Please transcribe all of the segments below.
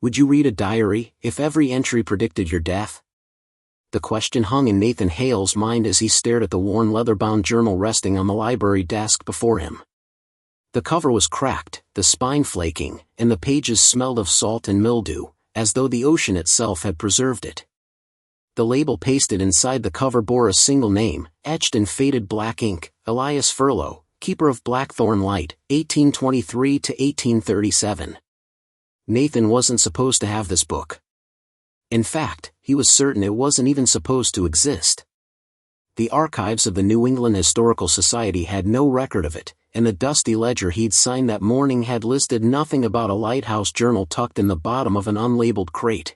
Would you read a diary if every entry predicted your death? The question hung in Nathan Hale's mind as he stared at the worn leather-bound journal resting on the library desk before him. The cover was cracked, the spine flaking, and the pages smelled of salt and mildew, as though the ocean itself had preserved it. The label pasted inside the cover bore a single name, etched in faded black ink: Elias Furlow, keeper of Blackthorn Light, 1823 to 1837. Nathan wasn't supposed to have this book. In fact, he was certain it wasn't even supposed to exist. The archives of the New England Historical Society had no record of it, and the dusty ledger he'd signed that morning had listed nothing about a Lighthouse journal tucked in the bottom of an unlabeled crate.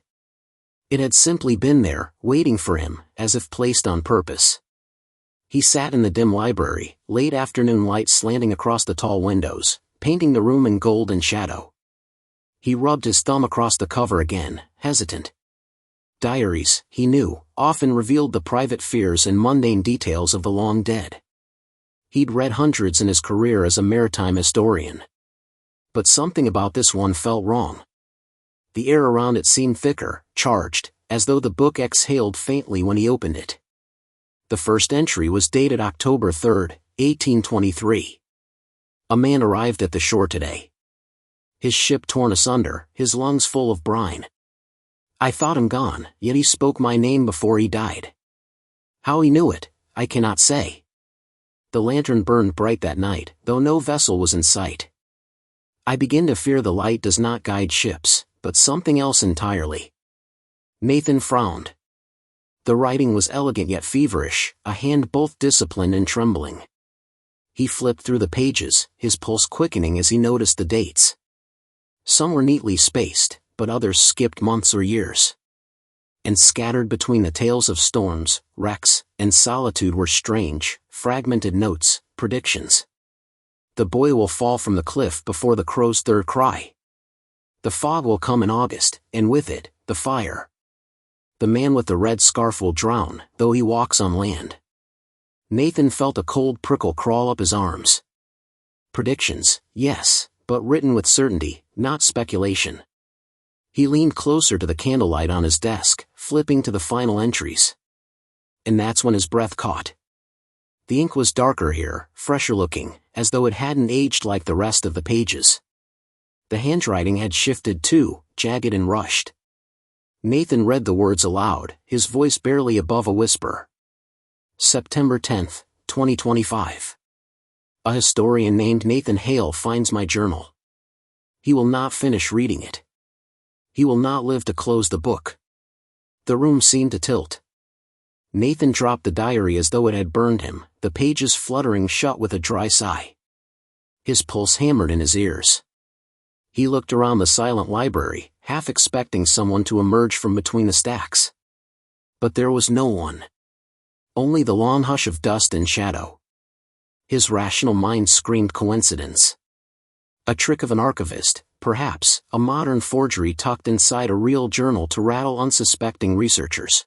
It had simply been there, waiting for him, as if placed on purpose. He sat in the dim library, late afternoon light slanting across the tall windows, painting the room in gold and shadow. He rubbed his thumb across the cover again, hesitant. Diaries, he knew, often revealed the private fears and mundane details of the long dead. He'd read hundreds in his career as a maritime historian. But something about this one felt wrong. The air around it seemed thicker, charged, as though the book exhaled faintly when he opened it. The first entry was dated October 3, 1823. A man arrived at the shore today. His ship torn asunder, his lungs full of brine. I thought him gone, yet he spoke my name before he died. How he knew it, I cannot say. The lantern burned bright that night, though no vessel was in sight. I begin to fear the light does not guide ships, but something else entirely. Nathan frowned. The writing was elegant yet feverish, a hand both disciplined and trembling. He flipped through the pages, his pulse quickening as he noticed the dates. Some were neatly spaced, but others skipped months or years. And scattered between the tales of storms, wrecks, and solitude were strange, fragmented notes, predictions. The boy will fall from the cliff before the crow's third cry. The fog will come in August, and with it, the fire. The man with the red scarf will drown, though he walks on land. Nathan felt a cold prickle crawl up his arms. Predictions, yes, but written with certainty, not speculation. He leaned closer to the candlelight on his desk, flipping to the final entries. And that's when his breath caught. The ink was darker here, fresher looking, as though it hadn't aged like the rest of the pages. The handwriting had shifted too, jagged and rushed. Nathan read the words aloud, his voice barely above a whisper. September 10, 2025. A historian named Nathan Hale finds my journal. He will not finish reading it. He will not live to close the book. The room seemed to tilt. Nathan dropped the diary as though it had burned him, the pages fluttering shut with a dry sigh. His pulse hammered in his ears. He looked around the silent library, half expecting someone to emerge from between the stacks. But there was no one. Only the long hush of dust and shadow. His rational mind screamed coincidence. A trick of an archivist, perhaps, a modern forgery tucked inside a real journal to rattle unsuspecting researchers.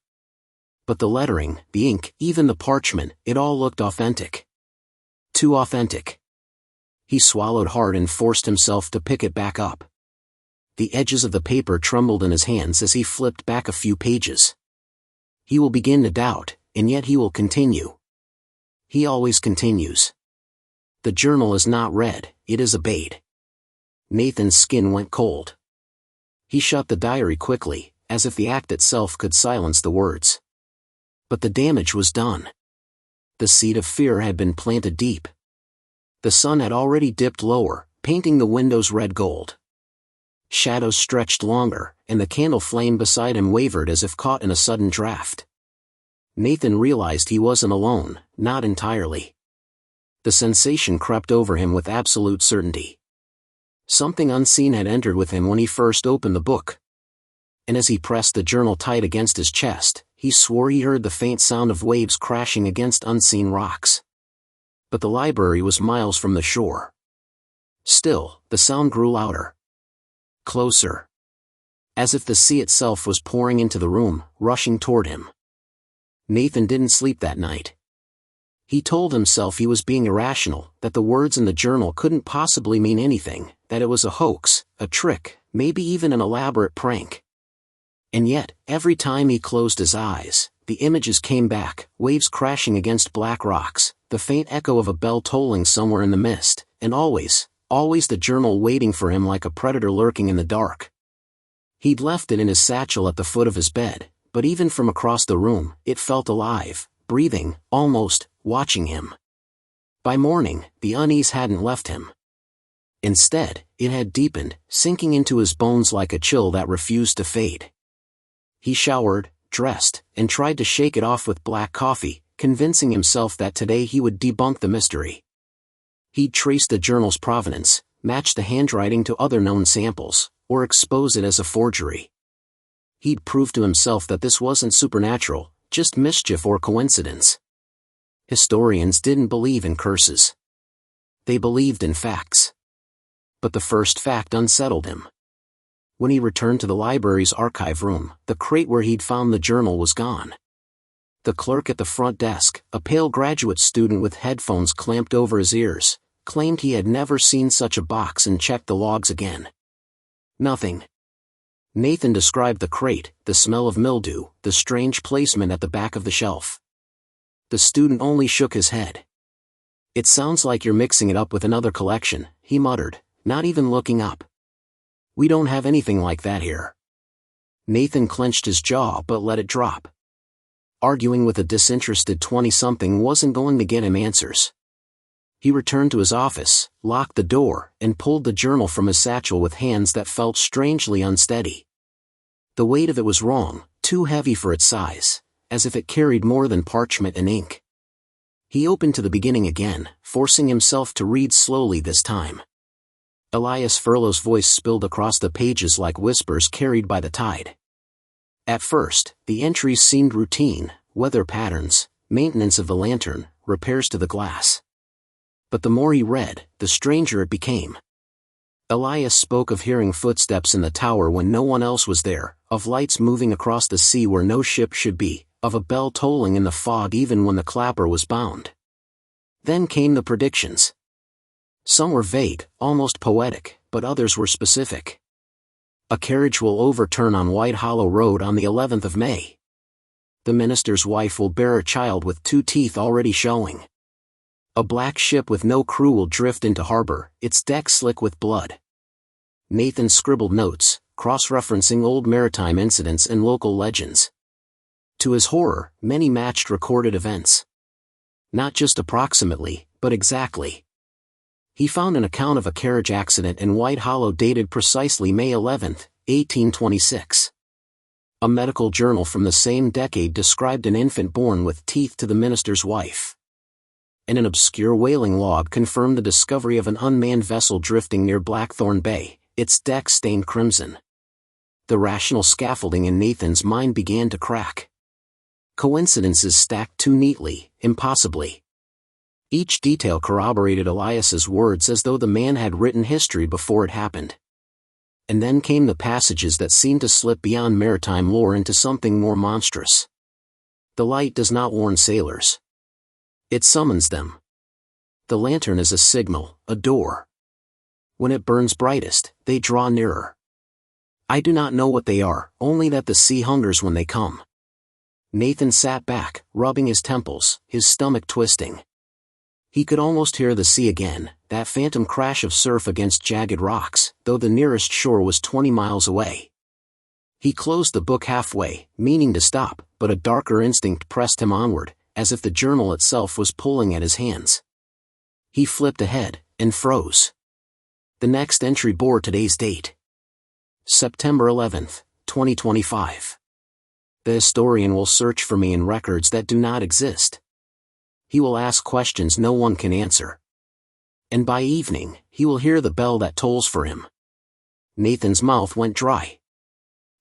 But the lettering, the ink, even the parchment, it all looked authentic. Too authentic. He swallowed hard and forced himself to pick it back up. The edges of the paper trembled in his hands as he flipped back a few pages. He will begin to doubt, and yet he will continue. He always continues. The journal is not read, it is obeyed. Nathan's skin went cold. He shut the diary quickly, as if the act itself could silence the words. But the damage was done. The seed of fear had been planted deep. The sun had already dipped lower, painting the windows red gold. Shadows stretched longer, and the candle flame beside him wavered as if caught in a sudden draft. Nathan realized he wasn't alone, not entirely. The sensation crept over him with absolute certainty. Something unseen had entered with him when he first opened the book. And as he pressed the journal tight against his chest, he swore he heard the faint sound of waves crashing against unseen rocks. But the library was miles from the shore. Still, the sound grew louder. Closer. As if the sea itself was pouring into the room, rushing toward him. Nathan didn't sleep that night. He told himself he was being irrational, that the words in the journal couldn't possibly mean anything, that it was a hoax, a trick, maybe even an elaborate prank. And yet, every time he closed his eyes, the images came back, waves crashing against black rocks, the faint echo of a bell tolling somewhere in the mist, and always the journal waiting for him like a predator lurking in the dark. He'd left it in his satchel at the foot of his bed, but even from across the room, it felt alive, breathing, almost, watching him. By morning, the unease hadn't left him. Instead, it had deepened, sinking into his bones like a chill that refused to fade. He showered, dressed, and tried to shake it off with black coffee, convincing himself that today he would debunk the mystery. He'd trace the journal's provenance, match the handwriting to other known samples, or expose it as a forgery. He'd prove to himself that this wasn't supernatural, just mischief or coincidence. Historians didn't believe in curses. They believed in facts. But the first fact unsettled him. When he returned to the library's archive room, the crate where he'd found the journal was gone. The clerk at the front desk, a pale graduate student with headphones clamped over his ears, claimed he had never seen such a box and checked the logs again. Nothing. Nathan described the crate, the smell of mildew, the strange placement at the back of the shelf. The student only shook his head. "It sounds like you're mixing it up with another collection," he muttered, not even looking up. "We don't have anything like that here." Nathan clenched his jaw but let it drop. Arguing with a disinterested 20-something wasn't going to get him answers. He returned to his office, locked the door, and pulled the journal from his satchel with hands that felt strangely unsteady. The weight of it was wrong, too heavy for its size, as if it carried more than parchment and ink. He opened to the beginning again, forcing himself to read slowly this time. Elias Furlow's voice spilled across the pages like whispers carried by the tide. At first, the entries seemed routine: weather patterns, maintenance of the lantern, repairs to the glass. But the more he read, the stranger it became. Elias spoke of hearing footsteps in the tower when no one else was there, of lights moving across the sea where no ship should be, of a bell tolling in the fog even when the clapper was bound. Then came the predictions. Some were vague, almost poetic, but others were specific. A carriage will overturn on White Hollow Road on the 11th of May. The minister's wife will bear a child with 2 teeth already showing. A black ship with no crew will drift into harbor, its deck slick with blood. Nathan scribbled notes, cross-referencing old maritime incidents and local legends. To his horror, many matched recorded events. Not just approximately, but exactly. He found an account of a carriage accident in White Hollow dated precisely May 11, 1826. A medical journal from the same decade described an infant born with teeth to the minister's wife. And an obscure whaling log confirmed the discovery of an unmanned vessel drifting near Blackthorn Bay, its deck stained crimson. The rational scaffolding in Nathan's mind began to crack. Coincidences stacked too neatly, impossibly. Each detail corroborated Elias's words as though the man had written history before it happened. And then came the passages that seemed to slip beyond maritime lore into something more monstrous. The light does not warn sailors. It summons them. The lantern is a signal, a door. When it burns brightest, they draw nearer. I do not know what they are, only that the sea hungers when they come. Nathan sat back, rubbing his temples, his stomach twisting. He could almost hear the sea again, that phantom crash of surf against jagged rocks, though the nearest shore was 20 miles away. He closed the book halfway, meaning to stop, but a darker instinct pressed him onward, as if the journal itself was pulling at his hands. He flipped ahead, and froze. The next entry bore today's date. September 11th, 2025. The historian will search for me in records that do not exist. He will ask questions no one can answer. And by evening, he will hear the bell that tolls for him. Nathan's mouth went dry.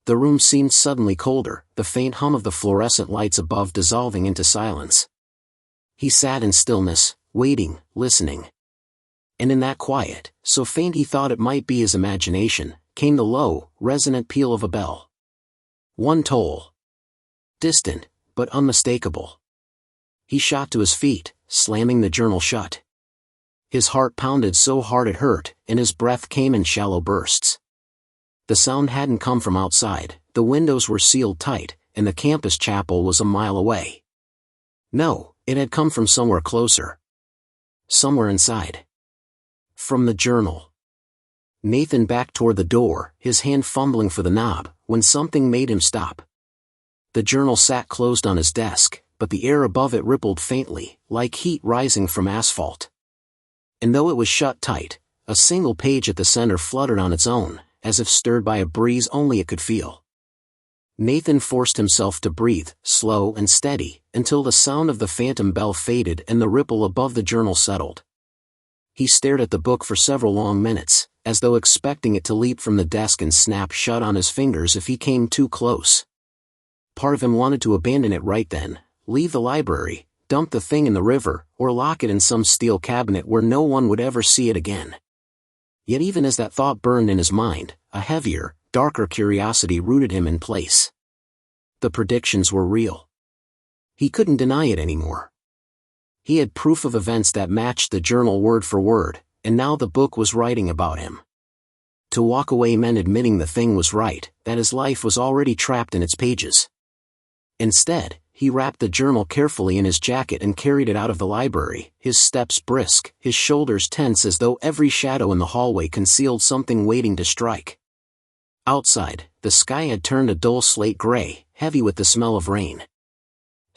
The room seemed suddenly colder, the faint hum of the fluorescent lights above dissolving into silence. He sat in stillness, waiting, listening. And in that quiet, so faint he thought it might be his imagination, came the low, resonant peal of a bell. One toll. Distant, but unmistakable. He shot to his feet, slamming the journal shut. His heart pounded so hard it hurt, and his breath came in shallow bursts. The sound hadn't come from outside, the windows were sealed tight, and the campus chapel was a mile away. No, it had come from somewhere closer. Somewhere inside. From the journal. Nathan backed toward the door, his hand fumbling for the knob, when something made him stop. The journal sat closed on his desk, but the air above it rippled faintly, like heat rising from asphalt. And though it was shut tight, a single page at the center fluttered on its own, as if stirred by a breeze only it could feel. Nathan forced himself to breathe, slow and steady, until the sound of the phantom bell faded and the ripple above the journal settled. He stared at the book for several long minutes, as though expecting it to leap from the desk and snap shut on his fingers if he came too close. Part of him wanted to abandon it right then, leave the library, dump the thing in the river, or lock it in some steel cabinet where no one would ever see it again. Yet even as that thought burned in his mind, a heavier, darker curiosity rooted him in place. The predictions were real. He couldn't deny it anymore. He had proof of events that matched the journal word for word, and now the book was writing about him. To walk away meant admitting the thing was right, that his life was already trapped in its pages. Instead, he wrapped the journal carefully in his jacket and carried it out of the library, his steps brisk, his shoulders tense as though every shadow in the hallway concealed something waiting to strike. Outside, the sky had turned a dull slate gray, heavy with the smell of rain.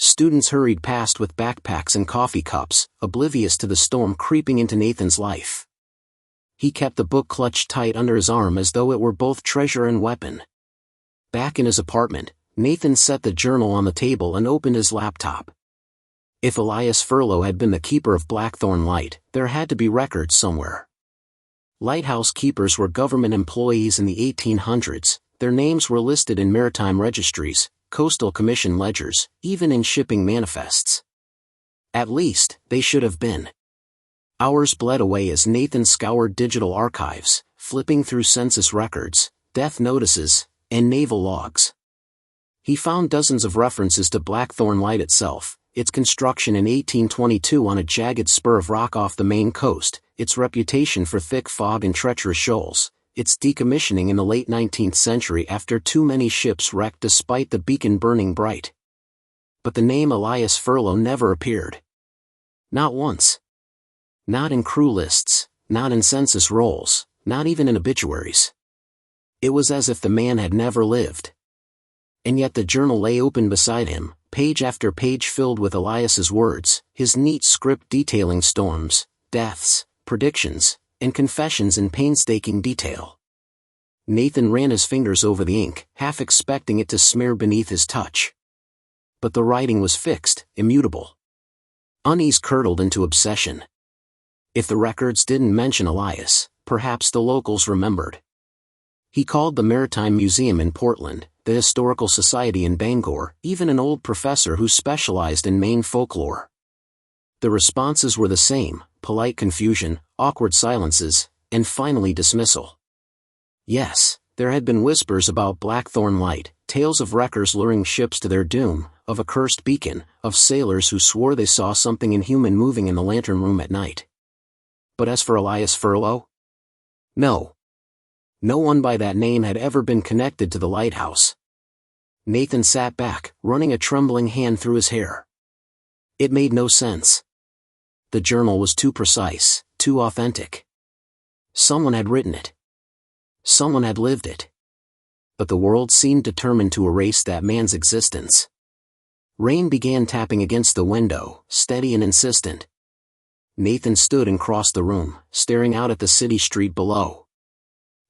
Students hurried past with backpacks and coffee cups, oblivious to the storm creeping into Nathan's life. He kept the book clutched tight under his arm as though it were both treasure and weapon. Back in his apartment, Nathan set the journal on the table and opened his laptop. If Elias Furlow had been the keeper of Blackthorn Light, there had to be records somewhere. Lighthouse keepers were government employees in the 1800s, their names were listed in maritime registries, coastal commission ledgers, even in shipping manifests. At least, they should have been. Hours bled away as Nathan scoured digital archives, flipping through census records, death notices, and naval logs. He found dozens of references to Blackthorn Light itself, its construction in 1822 on a jagged spur of rock off the Maine coast, its reputation for thick fog and treacherous shoals, its decommissioning in the late 19th century after too many ships wrecked despite the beacon burning bright. But the name Elias Furlow never appeared. Not once. Not in crew lists, not in census rolls, not even in obituaries. It was as if the man had never lived. And yet the journal lay open beside him, page after page filled with Elias's words, his neat script detailing storms, deaths, predictions, and confessions in painstaking detail. Nathan ran his fingers over the ink, half expecting it to smear beneath his touch. But the writing was fixed, immutable. Unease curdled into obsession. If the records didn't mention Elias, perhaps the locals remembered. He called the Maritime Museum in Portland, the Historical Society in Bangor, even an old professor who specialized in Maine folklore. The responses were the same, polite confusion, awkward silences, and finally dismissal. Yes, there had been whispers about Blackthorn Light, tales of wreckers luring ships to their doom, of a cursed beacon, of sailors who swore they saw something inhuman moving in the lantern room at night. But as for Elias Furlow? No. No one by that name had ever been connected to the lighthouse. Nathan sat back, running a trembling hand through his hair. It made no sense. The journal was too precise, too authentic. Someone had written it. Someone had lived it. But the world seemed determined to erase that man's existence. Rain began tapping against the window, steady and insistent. Nathan stood and crossed the room, staring out at the city street below.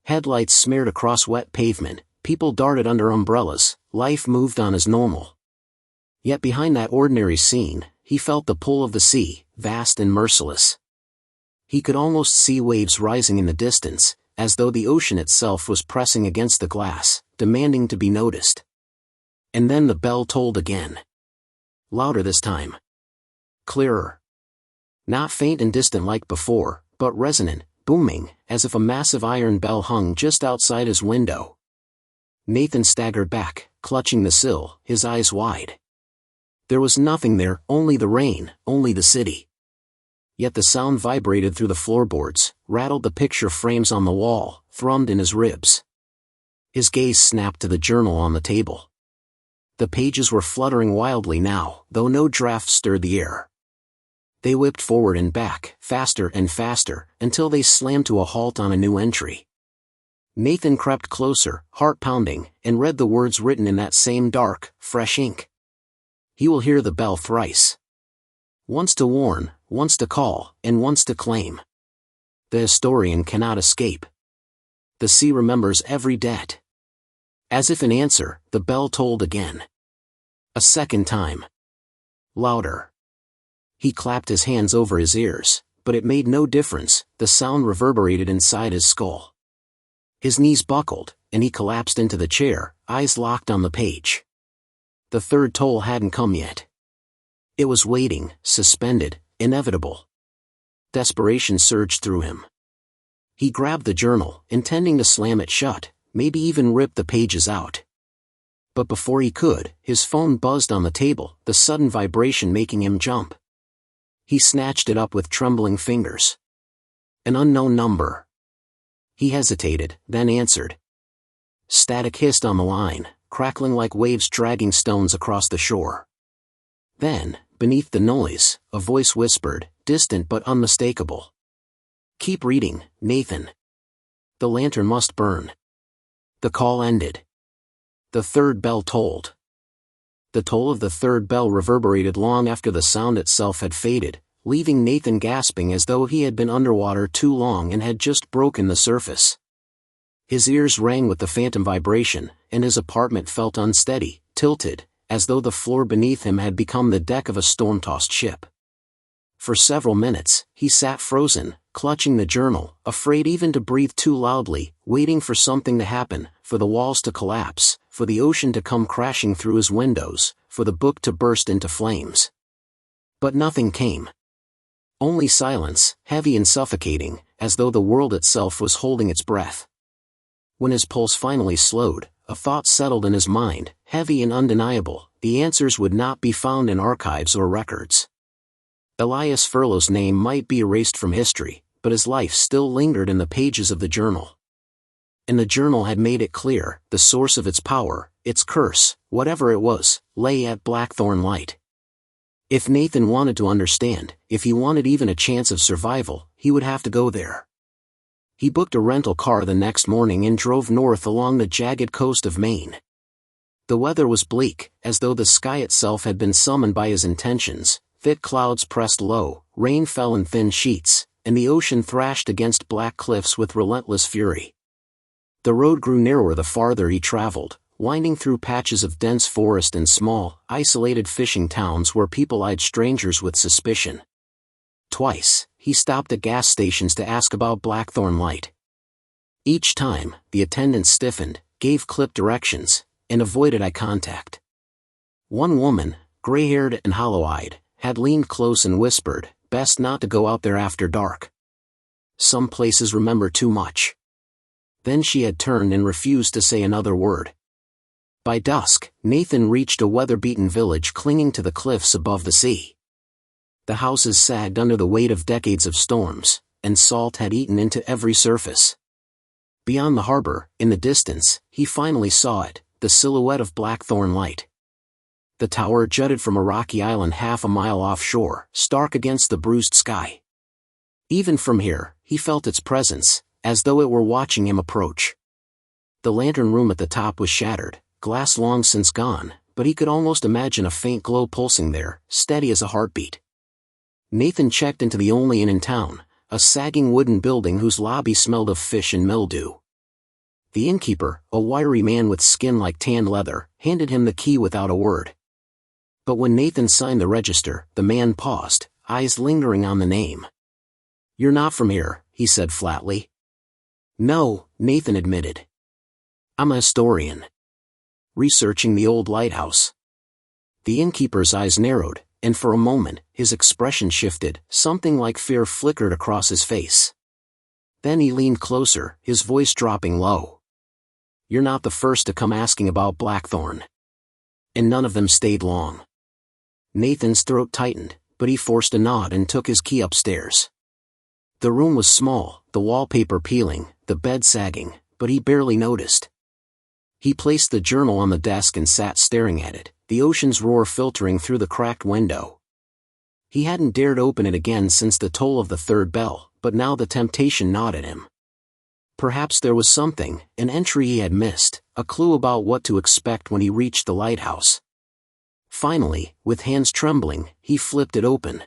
Headlights smeared across wet pavement, people darted under umbrellas, life moved on as normal. Yet behind that ordinary scene, he felt the pull of the sea, vast and merciless. He could almost see waves rising in the distance, as though the ocean itself was pressing against the glass, demanding to be noticed. And then the bell tolled again. Louder this time. Clearer. Not faint and distant like before, but resonant, booming, as if a massive iron bell hung just outside his window. Nathan staggered back, clutching the sill, his eyes wide. There was nothing there, only the rain, only the city. Yet the sound vibrated through the floorboards, rattled the picture frames on the wall, thrummed in his ribs. His gaze snapped to the journal on the table. The pages were fluttering wildly now, though no draft stirred the air. They whipped forward and back, faster and faster, until they slammed to a halt on a new entry. Nathan crept closer, heart pounding, and read the words written in that same dark, fresh ink. He will hear the bell thrice. Once to warn, once to call, and once to claim. The historian cannot escape. The sea remembers every debt. As if in answer, the bell tolled again. A second time. Louder. He clapped his hands over his ears, but it made no difference, the sound reverberated inside his skull. His knees buckled, and he collapsed into the chair, eyes locked on the page. The third toll hadn't come yet. It was waiting, suspended, inevitable. Desperation surged through him. He grabbed the journal, intending to slam it shut, maybe even rip the pages out. But before he could, his phone buzzed on the table, the sudden vibration making him jump. He snatched it up with trembling fingers. An unknown number. He hesitated, then answered. Static hissed on the line, crackling like waves dragging stones across the shore. Then, beneath the noise, a voice whispered, distant but unmistakable. Keep reading, Nathan. The lantern must burn. The call ended. The third bell tolled. The toll of the third bell reverberated long after the sound itself had faded, leaving Nathan gasping as though he had been underwater too long and had just broken the surface. His ears rang with the phantom vibration, and his apartment felt unsteady, tilted, as though the floor beneath him had become the deck of a storm-tossed ship. For several minutes, he sat frozen, clutching the journal, afraid even to breathe too loudly, waiting for something to happen, for the walls to collapse, for the ocean to come crashing through his windows, for the book to burst into flames. But nothing came. Only silence, heavy and suffocating, as though the world itself was holding its breath. When his pulse finally slowed, a thought settled in his mind, heavy and undeniable: the answers would not be found in archives or records. Elias Furlow's name might be erased from history, but his life still lingered in the pages of the journal. And the journal had made it clear, the source of its power, its curse, whatever it was, lay at Blackthorn Light. If Nathan wanted to understand, if he wanted even a chance of survival, he would have to go there. He booked a rental car the next morning and drove north along the jagged coast of Maine. The weather was bleak, as though the sky itself had been summoned by his intentions. Thick clouds pressed low, rain fell in thin sheets, and the ocean thrashed against black cliffs with relentless fury. The road grew narrower the farther he traveled, winding through patches of dense forest and small, isolated fishing towns where people eyed strangers with suspicion. Twice, he stopped at gas stations to ask about Blackthorn Light. Each time, the attendant stiffened, gave clip directions, and avoided eye contact. One woman, gray-haired and hollow-eyed, had leaned close and whispered, "Best not to go out there after dark. Some places remember too much." Then she had turned and refused to say another word. By dusk, Nathan reached a weather-beaten village clinging to the cliffs above the sea. The houses sagged under the weight of decades of storms, and salt had eaten into every surface. Beyond the harbor, in the distance, he finally saw it, the silhouette of Blackthorn Light. The tower jutted from a rocky island half a mile offshore, stark against the bruised sky. Even from here, he felt its presence, as though it were watching him approach. The lantern room at the top was shattered, glass long since gone, but he could almost imagine a faint glow pulsing there, steady as a heartbeat. Nathan checked into the only inn in town, a sagging wooden building whose lobby smelled of fish and mildew. The innkeeper, a wiry man with skin like tanned leather, handed him the key without a word. But when Nathan signed the register, the man paused, eyes lingering on the name. "You're not from here," he said flatly. "No," Nathan admitted. "I'm a historian. Researching the old lighthouse." The innkeeper's eyes narrowed, and for a moment, his expression shifted, something like fear flickered across his face. Then he leaned closer, his voice dropping low. "You're not the first to come asking about Blackthorn." And none of them stayed long. Nathan's throat tightened, but he forced a nod and took his key upstairs. The room was small, the wallpaper peeling, the bed sagging, but he barely noticed. He placed the journal on the desk and sat staring at it, the ocean's roar filtering through the cracked window. He hadn't dared open it again since the toll of the third bell, but now the temptation gnawed at him. Perhaps there was something, an entry he had missed, a clue about what to expect when he reached the lighthouse. Finally, with hands trembling, he flipped it open.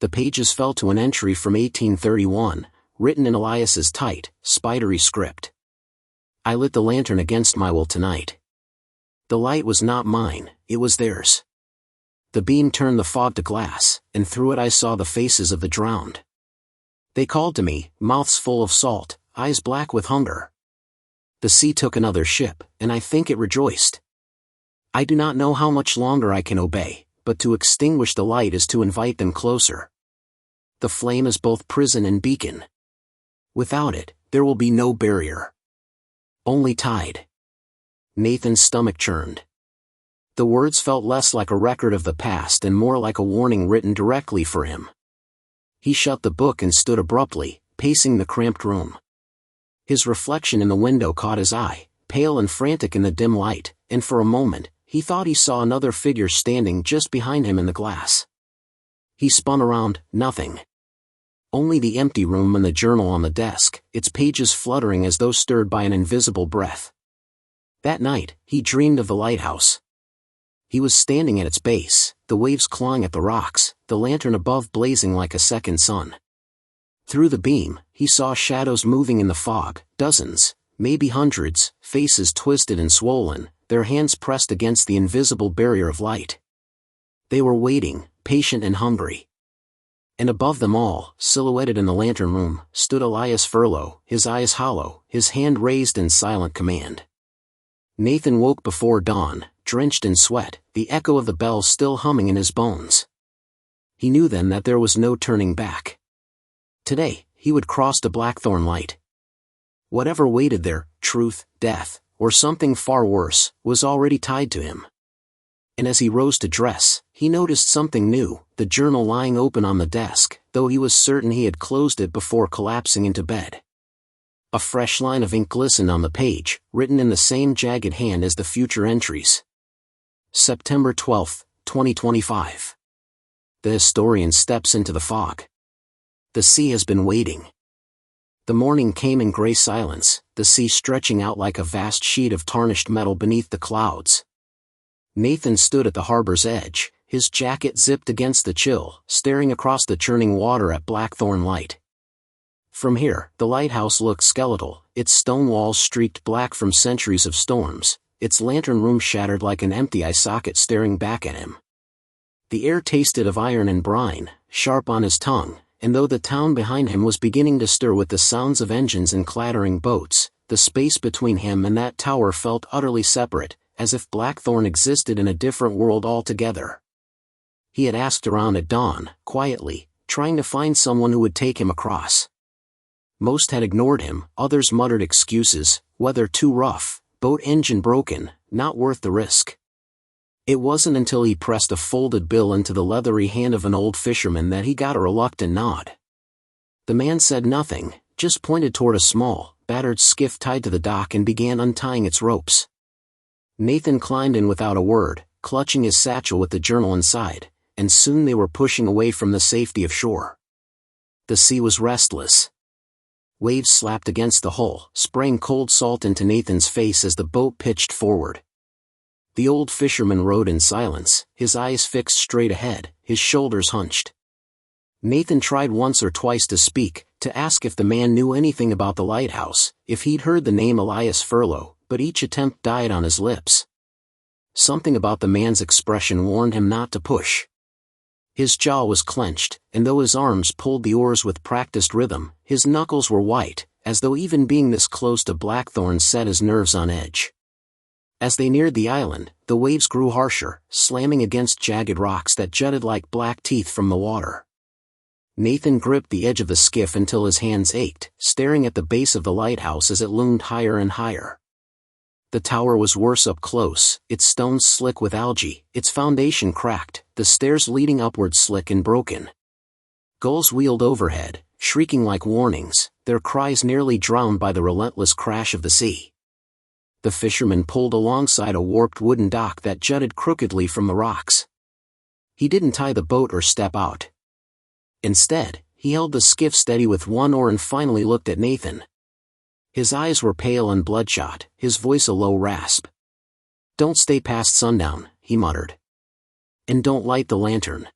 The pages fell to an entry from 1831, written in Elias's tight, spidery script. I lit the lantern against my will tonight. The light was not mine, it was theirs. The beam turned the fog to glass, and through it I saw the faces of the drowned. They called to me, mouths full of salt, eyes black with hunger. The sea took another ship, and I think it rejoiced. I do not know how much longer I can obey, but to extinguish the light is to invite them closer. The flame is both prison and beacon. Without it, there will be no barrier. Only tide. Nathan's stomach churned. The words felt less like a record of the past and more like a warning written directly for him. He shut the book and stood abruptly, pacing the cramped room. His reflection in the window caught his eye, pale and frantic in the dim light, and for a moment, he thought he saw another figure standing just behind him in the glass. He spun around, nothing. Only the empty room and the journal on the desk, its pages fluttering as though stirred by an invisible breath. That night, he dreamed of the lighthouse. He was standing at its base, the waves clawing at the rocks, the lantern above blazing like a second sun. Through the beam, he saw shadows moving in the fog, dozens, maybe hundreds, faces twisted and swollen, their hands pressed against the invisible barrier of light. They were waiting, patient and hungry. And above them all, silhouetted in the lantern room, stood Elias Furlow, his eyes hollow, his hand raised in silent command. Nathan woke before dawn, drenched in sweat, the echo of the bells still humming in his bones. He knew then that there was no turning back. Today, he would cross to Blackthorn Light. Whatever waited there, truth, death, or something far worse, was already tied to him. And as he rose to dress, he noticed something new, the journal lying open on the desk, though he was certain he had closed it before collapsing into bed. A fresh line of ink glistened on the page, written in the same jagged hand as the future entries. September 12, 2025. The historian steps into the fog. The sea has been waiting. The morning came in gray silence, the sea stretching out like a vast sheet of tarnished metal beneath the clouds. Nathan stood at the harbor's edge, his jacket zipped against the chill, staring across the churning water at Blackthorn Light. From here, the lighthouse looked skeletal, its stone walls streaked black from centuries of storms, its lantern room shattered like an empty eye socket staring back at him. The air tasted of iron and brine, sharp on his tongue, and though the town behind him was beginning to stir with the sounds of engines and clattering boats, the space between him and that tower felt utterly separate, as if Blackthorn existed in a different world altogether. He had asked around at dawn, quietly, trying to find someone who would take him across. Most had ignored him, others muttered excuses, weather too rough, boat engine broken, not worth the risk. It wasn't until he pressed a folded bill into the leathery hand of an old fisherman that he got a reluctant nod. The man said nothing, just pointed toward a small, battered skiff tied to the dock and began untying its ropes. Nathan climbed in without a word, clutching his satchel with the journal inside, and soon they were pushing away from the safety of shore. The sea was restless. Waves slapped against the hull, spraying cold salt into Nathan's face as the boat pitched forward. The old fisherman rowed in silence, his eyes fixed straight ahead, his shoulders hunched. Nathan tried once or twice to speak, to ask if the man knew anything about the lighthouse, if he'd heard the name Elias Furlow, but each attempt died on his lips. Something about the man's expression warned him not to push. His jaw was clenched, and though his arms pulled the oars with practiced rhythm, his knuckles were white, as though even being this close to Blackthorn set his nerves on edge. As they neared the island, the waves grew harsher, slamming against jagged rocks that jutted like black teeth from the water. Nathan gripped the edge of the skiff until his hands ached, staring at the base of the lighthouse as it loomed higher and higher. The tower was worse up close, its stones slick with algae, its foundation cracked, the stairs leading upward slick and broken. Gulls wheeled overhead, shrieking like warnings, their cries nearly drowned by the relentless crash of the sea. The fisherman pulled alongside a warped wooden dock that jutted crookedly from the rocks. He didn't tie the boat or step out. Instead, he held the skiff steady with one oar and finally looked at Nathan. His eyes were pale and bloodshot, his voice a low rasp. "Don't stay past sundown," he muttered. "And don't light the lantern."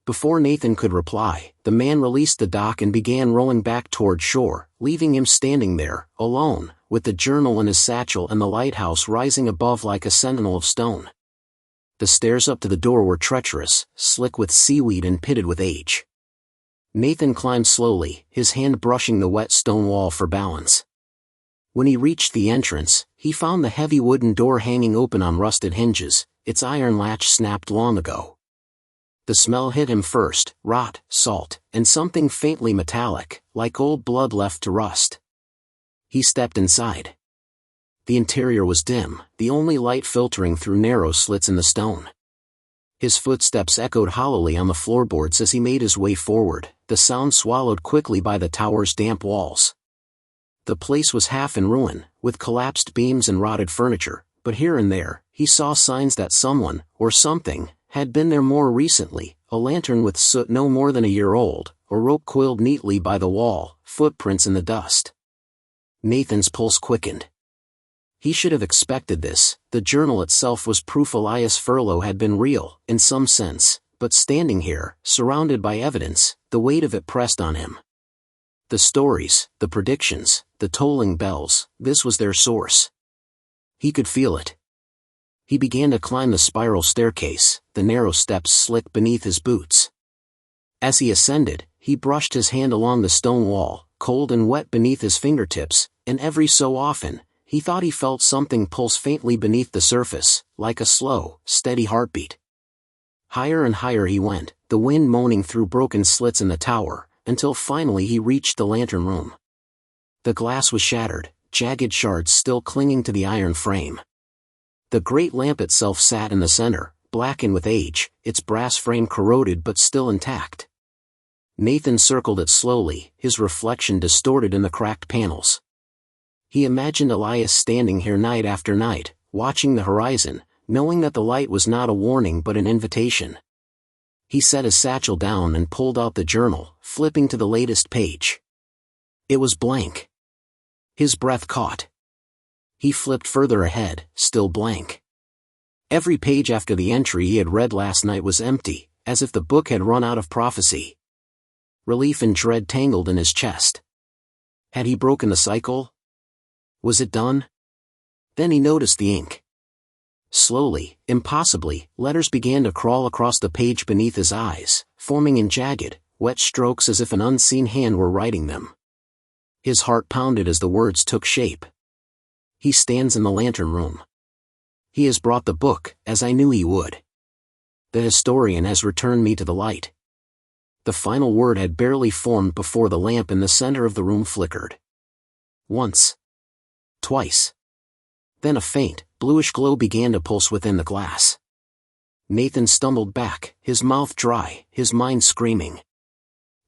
Before Nathan could reply, the man released the dock and began rowing back toward shore, leaving him standing there, alone, with the journal in his satchel and the lighthouse rising above like a sentinel of stone. The stairs up to the door were treacherous, slick with seaweed and pitted with age. Nathan climbed slowly, his hand brushing the wet stone wall for balance. When he reached the entrance, he found the heavy wooden door hanging open on rusted hinges, its iron latch snapped long ago. The smell hit him first, rot, salt, and something faintly metallic, like old blood left to rust. He stepped inside. The interior was dim, the only light filtering through narrow slits in the stone. His footsteps echoed hollowly on the floorboards as he made his way forward, the sound swallowed quickly by the tower's damp walls. The place was half in ruin, with collapsed beams and rotted furniture, but here and there, he saw signs that someone, or something, had been there more recently, a lantern with soot no more than a year old, a rope coiled neatly by the wall, footprints in the dust. Nathan's pulse quickened. He should have expected this. The journal itself was proof Elias Furlow had been real, in some sense, but standing here, surrounded by evidence, the weight of it pressed on him. The stories, the predictions, the tolling bells, this was their source. He could feel it. He began to climb the spiral staircase, the narrow steps slick beneath his boots. As he ascended, he brushed his hand along the stone wall, cold and wet beneath his fingertips, and every so often, he thought he felt something pulse faintly beneath the surface, like a slow, steady heartbeat. Higher and higher he went, the wind moaning through broken slits in the tower, until finally he reached the lantern room. The glass was shattered, jagged shards still clinging to the iron frame. The great lamp itself sat in the center, blackened with age, its brass frame corroded but still intact. Nathan circled it slowly, his reflection distorted in the cracked panels. He imagined Elias standing here night after night, watching the horizon, knowing that the light was not a warning but an invitation. He set his satchel down and pulled out the journal, flipping to the latest page. It was blank. His breath caught. He flipped further ahead, still blank. Every page after the entry he had read last night was empty, as if the book had run out of prophecy. Relief and dread tangled in his chest. Had he broken the cycle? Was it done? Then he noticed the ink. Slowly, impossibly, letters began to crawl across the page beneath his eyes, forming in jagged, wet strokes as if an unseen hand were writing them. His heart pounded as the words took shape. He stands in the lantern room. He has brought the book, as I knew he would. The historian has returned me to the light. The final word had barely formed before the lamp in the center of the room flickered. Once. Twice. Then a faint, bluish glow began to pulse within the glass. Nathan stumbled back, his mouth dry, his mind screaming.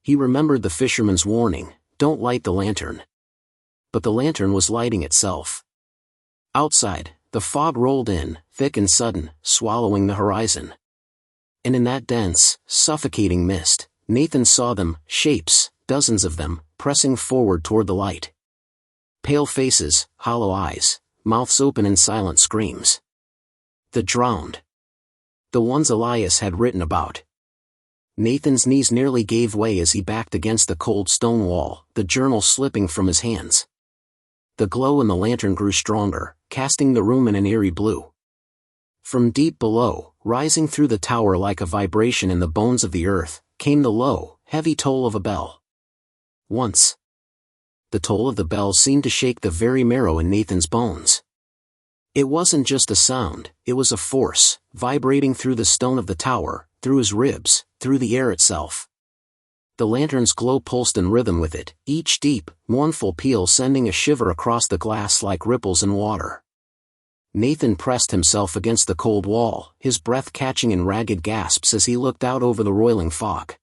He remembered the fisherman's warning, don't light the lantern. But the lantern was lighting itself. Outside, the fog rolled in, thick and sudden, swallowing the horizon. And in that dense, suffocating mist, Nathan saw them, shapes, dozens of them, pressing forward toward the light. Pale faces, hollow eyes, mouths open in silent screams. The drowned. The ones Elias had written about. Nathan's knees nearly gave way as he backed against the cold stone wall, the journal slipping from his hands. The glow in the lantern grew stronger, casting the room in an eerie blue. From deep below, rising through the tower like a vibration in the bones of the earth, came the low, heavy toll of a bell. Once. The toll of the bell seemed to shake the very marrow in Nathan's bones. It wasn't just a sound, it was a force, vibrating through the stone of the tower, through his ribs, through the air itself. The lantern's glow pulsed in rhythm with it, each deep, mournful peal sending a shiver across the glass like ripples in water. Nathan pressed himself against the cold wall, his breath catching in ragged gasps as he looked out over the roiling fog.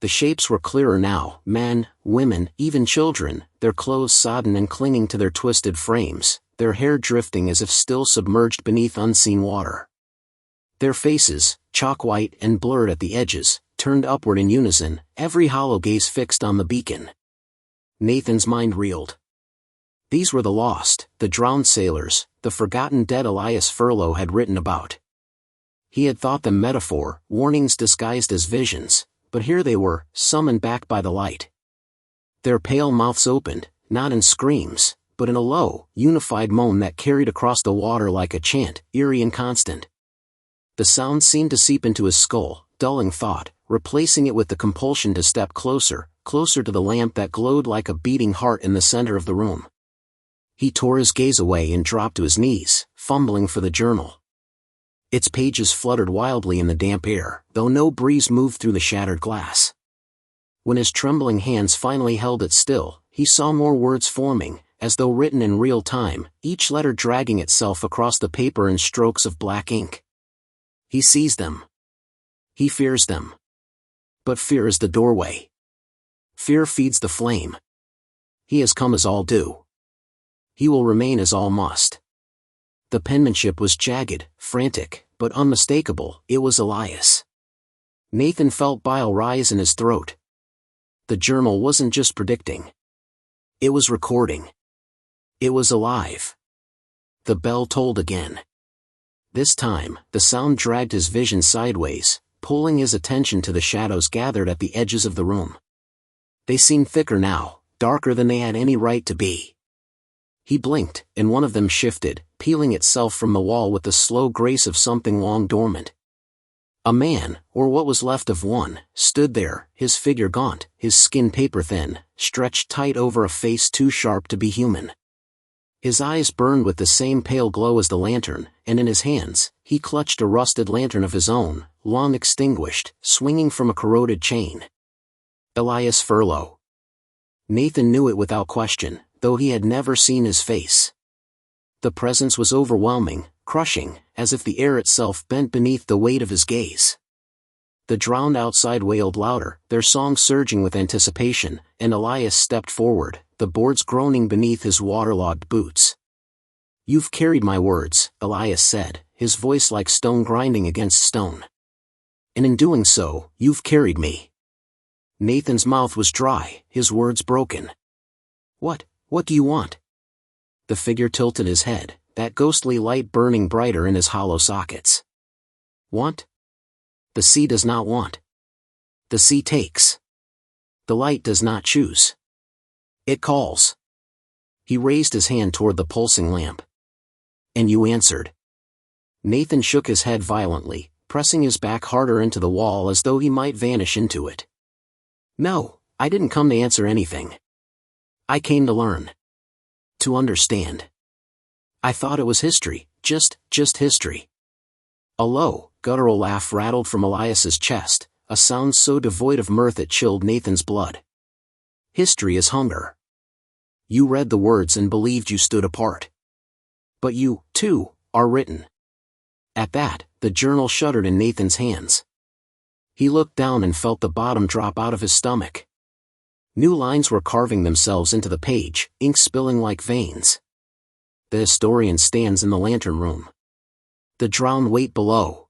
The shapes were clearer now, men, women, even children, their clothes sodden and clinging to their twisted frames, their hair drifting as if still submerged beneath unseen water. Their faces, chalk-white and blurred at the edges, turned upward in unison, every hollow gaze fixed on the beacon. Nathan's mind reeled. These were the lost, the drowned sailors, the forgotten dead Elias Furlow had written about. He had thought them metaphor, warnings disguised as visions, but here they were, summoned back by the light. Their pale mouths opened, not in screams, but in a low, unified moan that carried across the water like a chant, eerie and constant. The sound seemed to seep into his skull, dulling thought, replacing it with the compulsion to step closer, closer to the lamp that glowed like a beating heart in the center of the room. He tore his gaze away and dropped to his knees, fumbling for the journal. Its pages fluttered wildly in the damp air, though no breeze moved through the shattered glass. When his trembling hands finally held it still, he saw more words forming, as though written in real time, each letter dragging itself across the paper in strokes of black ink. He sees them. He fears them. But fear is the doorway. Fear feeds the flame. He has come as all do. He will remain as all must. The penmanship was jagged, frantic, but unmistakable. It was Elias. Nathan felt bile rise in his throat. The journal wasn't just predicting. It was recording. It was alive. The bell tolled again. This time, the sound dragged his vision sideways, pulling his attention to the shadows gathered at the edges of the room. They seemed thicker now, darker than they had any right to be. He blinked, and one of them shifted, peeling itself from the wall with the slow grace of something long dormant. A man, or what was left of one, stood there, his figure gaunt, his skin paper-thin, stretched tight over a face too sharp to be human. His eyes burned with the same pale glow as the lantern, and in his hands, he clutched a rusted lantern of his own, long extinguished, swinging from a corroded chain. Elias Furlow. Nathan knew it without question, though he had never seen his face. The presence was overwhelming, crushing, as if the air itself bent beneath the weight of his gaze. The drowned outside wailed louder, their song surging with anticipation, and Elias stepped forward, the boards groaning beneath his waterlogged boots. "You've carried my words," Elias said, his voice like stone grinding against stone. "And in doing so, you've carried me." Nathan's mouth was dry, his words broken. What do you want?" The figure tilted his head, that ghostly light burning brighter in his hollow sockets. "Want? The sea does not want. The sea takes. The light does not choose. It calls." He raised his hand toward the pulsing lamp. "And you answered." Nathan shook his head violently, pressing his back harder into the wall as though he might vanish into it. "No, I didn't come to answer anything. I came to learn. To understand. I thought it was history, just history." A low, guttural laugh rattled from Elias's chest, a sound so devoid of mirth it chilled Nathan's blood. "History is hunger. You read the words and believed you stood apart. But you, too, are written." At that, the journal shuddered in Nathan's hands. He looked down and felt the bottom drop out of his stomach. New lines were carving themselves into the page, ink spilling like veins. The historian stands in the lantern room. The drowned wait below.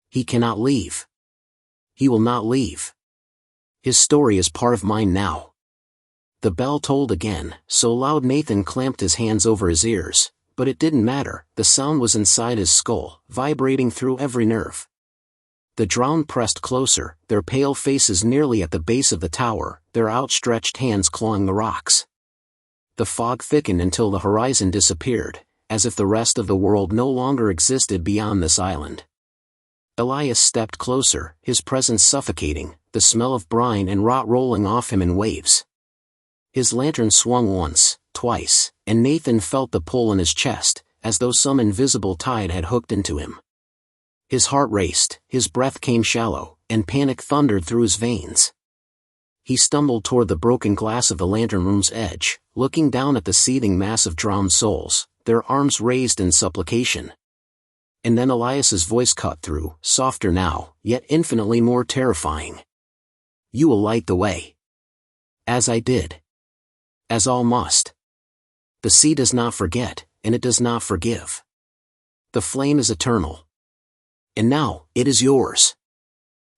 He cannot leave. He will not leave. His story is part of mine now. The bell tolled again, so loud Nathan clamped his hands over his ears, but it didn't matter, the sound was inside his skull, vibrating through every nerve. The drowned pressed closer, their pale faces nearly at the base of the tower, their outstretched hands clawing the rocks. The fog thickened until the horizon disappeared, as if the rest of the world no longer existed beyond this island. Elias stepped closer, his presence suffocating, the smell of brine and rot rolling off him in waves. His lantern swung once, twice, and Nathan felt the pull in his chest, as though some invisible tide had hooked into him. His heart raced, his breath came shallow, and panic thundered through his veins. He stumbled toward the broken glass of the lantern room's edge, looking down at the seething mass of drowned souls, their arms raised in supplication. And then Elias's voice cut through, softer now, yet infinitely more terrifying. "You will light the way. As I did. As all must. The sea does not forget, and it does not forgive. The flame is eternal. And now, it is yours.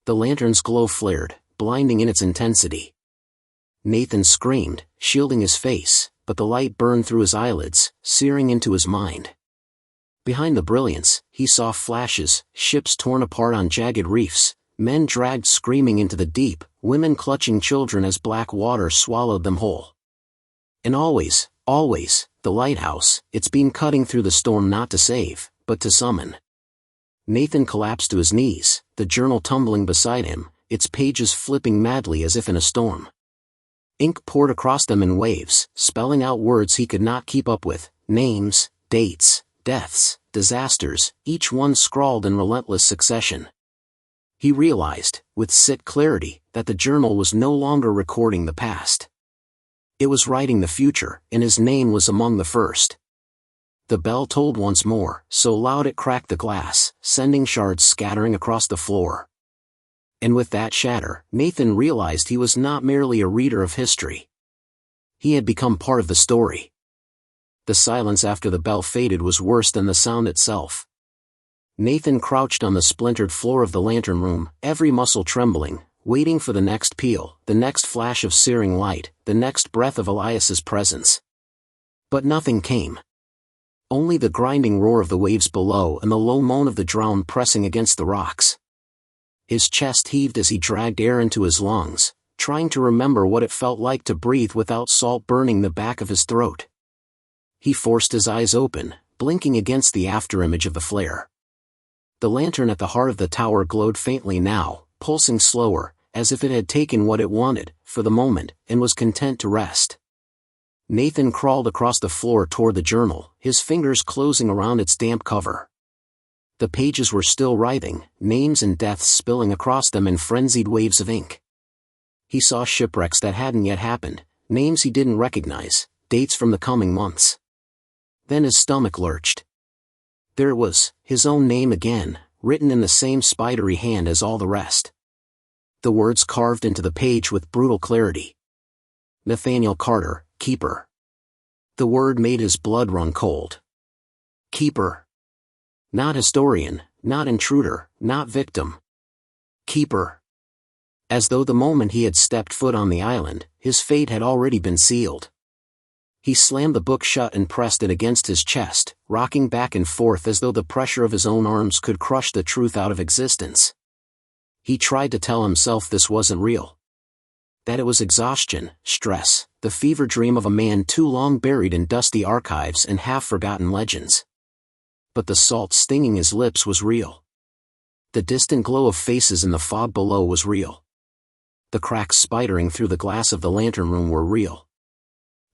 The lantern's glow flared, blinding in its intensity. Nathan screamed, shielding his face, but the light burned through his eyelids, searing into his mind. Behind the brilliance, he saw flashes, ships torn apart on jagged reefs, men dragged screaming into the deep, women clutching children as black water swallowed them whole. And always, the lighthouse, its beam cutting through the storm not to save, but to summon. Nathan collapsed to his knees, the journal tumbling beside him, its pages flipping madly as if in a storm. Ink poured across them in waves, spelling out words he could not keep up with, names, dates, deaths, disasters, each one scrawled in relentless succession. He realized, with sick clarity, that the journal was no longer recording the past. It was writing the future, and his name was among the first. The bell tolled once more, so loud it cracked the glass, sending shards scattering across the floor. And with that shatter, Nathan realized he was not merely a reader of history. He had become part of the story. The silence after the bell faded was worse than the sound itself. Nathan crouched on the splintered floor of the lantern room, every muscle trembling, waiting for the next peal, the next flash of searing light, the next breath of Elias's presence. But nothing came. Only the grinding roar of the waves below and the low moan of the drowned pressing against the rocks. His chest heaved as he dragged air into his lungs, trying to remember what it felt like to breathe without salt burning the back of his throat. He forced his eyes open, blinking against the afterimage of the flare. The lantern at the heart of the tower glowed faintly now, pulsing slower, as if it had taken what it wanted, for the moment, and was content to rest. Nathan crawled across the floor toward the journal, his fingers closing around its damp cover. The pages were still writhing, names and deaths spilling across them in frenzied waves of ink. He saw shipwrecks that hadn't yet happened, names he didn't recognize, dates from the coming months. Then his stomach lurched. There it was, his own name again, written in the same spidery hand as all the rest. The words carved into the page with brutal clarity. Nathaniel Carter, Keeper. The word made his blood run cold. Keeper. Not historian, not intruder, not victim. Keeper. As though the moment he had stepped foot on the island, his fate had already been sealed. He slammed the book shut and pressed it against his chest, rocking back and forth as though the pressure of his own arms could crush the truth out of existence. He tried to tell himself this wasn't real. That it was exhaustion, stress, the fever dream of a man too long buried in dusty archives and half-forgotten legends. But the salt stinging his lips was real. The distant glow of faces in the fog below was real. The cracks spidering through the glass of the lantern room were real.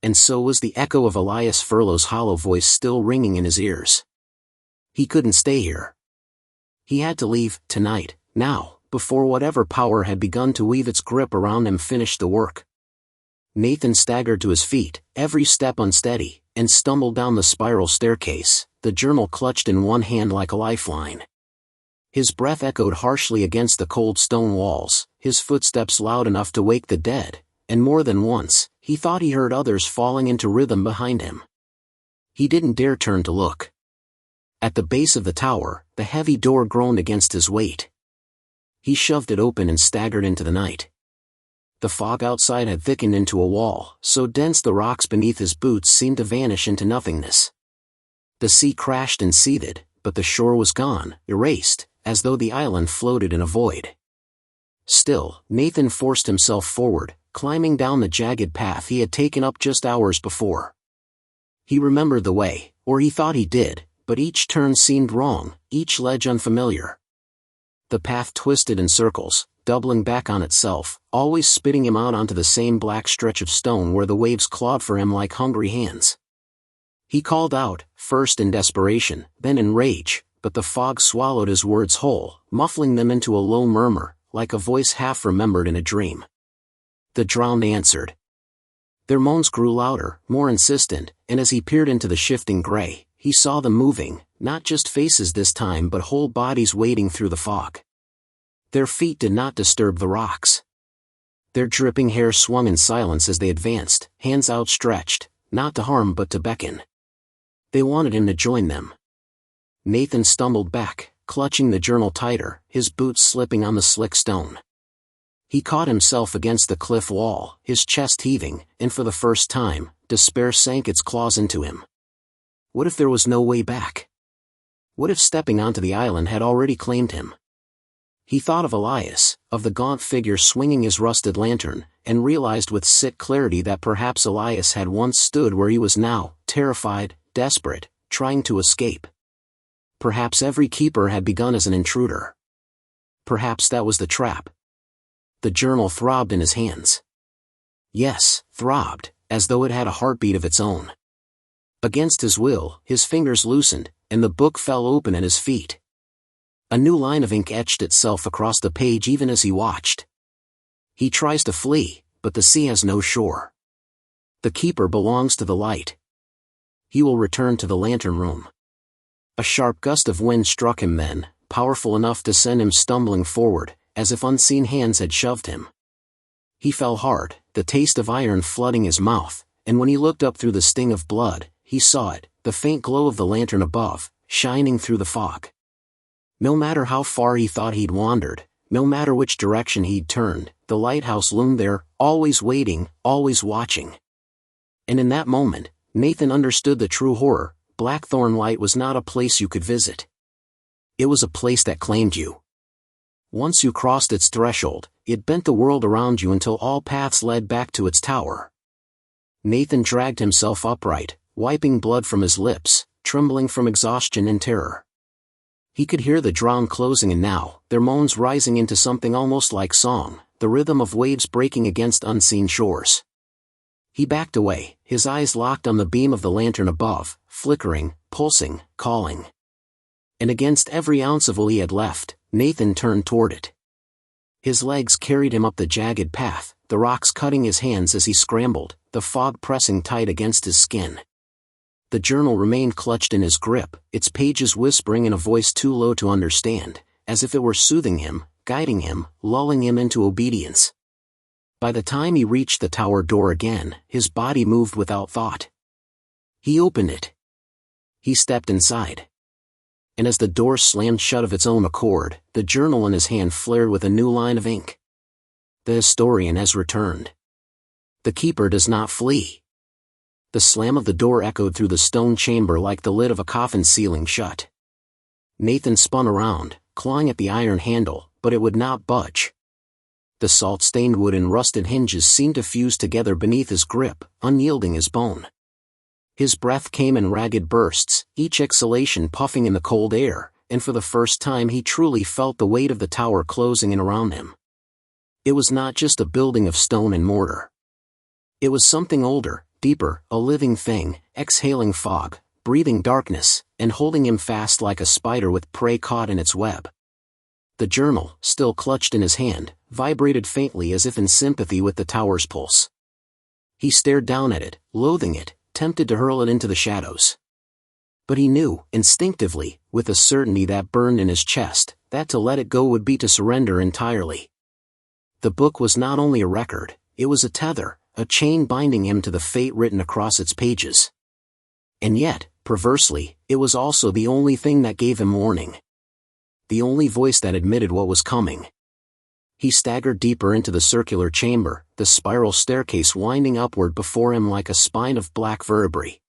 And so was the echo of Elias Furlow's hollow voice still ringing in his ears. He couldn't stay here. He had to leave, tonight, now, before whatever power had begun to weave its grip around him finished the work. Nathan staggered to his feet, every step unsteady, and stumbled down the spiral staircase, the journal clutched in one hand like a lifeline. His breath echoed harshly against the cold stone walls, his footsteps loud enough to wake the dead, and more than once, he thought he heard others falling into rhythm behind him. He didn't dare turn to look. At the base of the tower, the heavy door groaned against his weight. He shoved it open and staggered into the night. The fog outside had thickened into a wall, so dense the rocks beneath his boots seemed to vanish into nothingness. The sea crashed and seethed, but the shore was gone, erased, as though the island floated in a void. Still, Nathan forced himself forward, climbing down the jagged path he had taken up just hours before. He remembered the way, or he thought he did, but each turn seemed wrong, each ledge unfamiliar. The path twisted in circles, doubling back on itself, always spitting him out onto the same black stretch of stone where the waves clawed for him like hungry hands. He called out, first in desperation, then in rage, but the fog swallowed his words whole, muffling them into a low murmur, like a voice half-remembered in a dream. The drowned answered. Their moans grew louder, more insistent, and as he peered into the shifting gray, he saw them moving, not just faces this time but whole bodies wading through the fog. Their feet did not disturb the rocks. Their dripping hair swung in silence as they advanced, hands outstretched, not to harm but to beckon. They wanted him to join them. Nathan stumbled back, clutching the journal tighter, his boots slipping on the slick stone. He caught himself against the cliff wall, his chest heaving, and for the first time, despair sank its claws into him. What if there was no way back? What if stepping onto the island had already claimed him? He thought of Elias, of the gaunt figure swinging his rusted lantern, and realized with sick clarity that perhaps Elias had once stood where he was now, terrified, desperate, trying to escape. Perhaps every keeper had begun as an intruder. Perhaps that was the trap. The journal throbbed in his hands. Yes, throbbed, as though it had a heartbeat of its own. Against his will, his fingers loosened, and the book fell open at his feet. A new line of ink etched itself across the page even as he watched. He tries to flee, but the sea has no shore. The keeper belongs to the light. He will return to the lantern room. A sharp gust of wind struck him then, powerful enough to send him stumbling forward, as if unseen hands had shoved him. He fell hard, the taste of iron flooding his mouth, and when he looked up through the sting of blood, he saw it, the faint glow of the lantern above, shining through the fog. No matter how far he thought he'd wandered, no matter which direction he'd turned, the lighthouse loomed there, always waiting, always watching. And in that moment, Nathan understood the true horror. Blackthorn Light was not a place you could visit. It was a place that claimed you. Once you crossed its threshold, it bent the world around you until all paths led back to its tower. Nathan dragged himself upright, wiping blood from his lips, trembling from exhaustion and terror. He could hear the drown closing and now, their moans rising into something almost like song, the rhythm of waves breaking against unseen shores. He backed away, his eyes locked on the beam of the lantern above, flickering, pulsing, calling. And against every ounce of will he had left, Nathan turned toward it. His legs carried him up the jagged path, the rocks cutting his hands as he scrambled, the fog pressing tight against his skin. The journal remained clutched in his grip, its pages whispering in a voice too low to understand, as if it were soothing him, guiding him, lulling him into obedience. By the time he reached the tower door again, his body moved without thought. He opened it. He stepped inside. And as the door slammed shut of its own accord, the journal in his hand flared with a new line of ink. The historian has returned. The keeper does not flee. The slam of the door echoed through the stone chamber like the lid of a coffin sealing shut. Nathan spun around, clawing at the iron handle, but it would not budge. The salt-stained wood and rusted hinges seemed to fuse together beneath his grip, unyielding as bone. His breath came in ragged bursts, each exhalation puffing in the cold air, and for the first time he truly felt the weight of the tower closing in around him. It was not just a building of stone and mortar. It was something older, deeper, a living thing, exhaling fog, breathing darkness, and holding him fast like a spider with prey caught in its web. The journal, still clutched in his hand, vibrated faintly as if in sympathy with the tower's pulse. He stared down at it, loathing it, tempted to hurl it into the shadows. But he knew, instinctively, with a certainty that burned in his chest, that to let it go would be to surrender entirely. The book was not only a record, it was a tether, a chain binding him to the fate written across its pages. And yet, perversely, it was also the only thing that gave him warning. The only voice that admitted what was coming. He staggered deeper into the circular chamber, the spiral staircase winding upward before him like a spine of black vertebrae.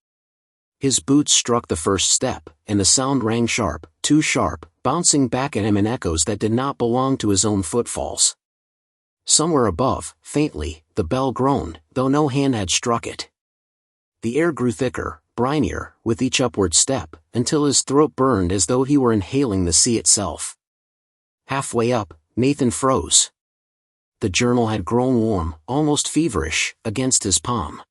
His boots struck the first step, and the sound rang sharp, too sharp, bouncing back at him in echoes that did not belong to his own footfalls. Somewhere above, faintly, the bell groaned, though no hand had struck it. The air grew thicker, brinier, with each upward step, until his throat burned as though he were inhaling the sea itself. Halfway up, Nathan froze. The journal had grown warm, almost feverish, against his palm.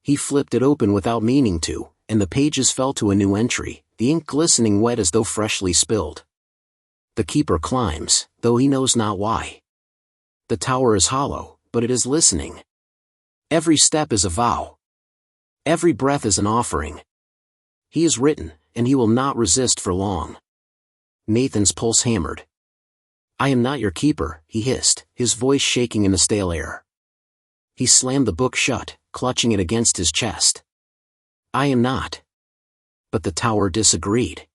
He flipped it open without meaning to, and the pages fell to a new entry, the ink glistening wet as though freshly spilled. The keeper climbs, though he knows not why. The tower is hollow, but it is listening. Every step is a vow. Every breath is an offering. He is written, and he will not resist for long. Nathan's pulse hammered. "I am not your keeper," he hissed, his voice shaking in the stale air. He slammed the book shut, clutching it against his chest. "I am not." But the tower disagreed.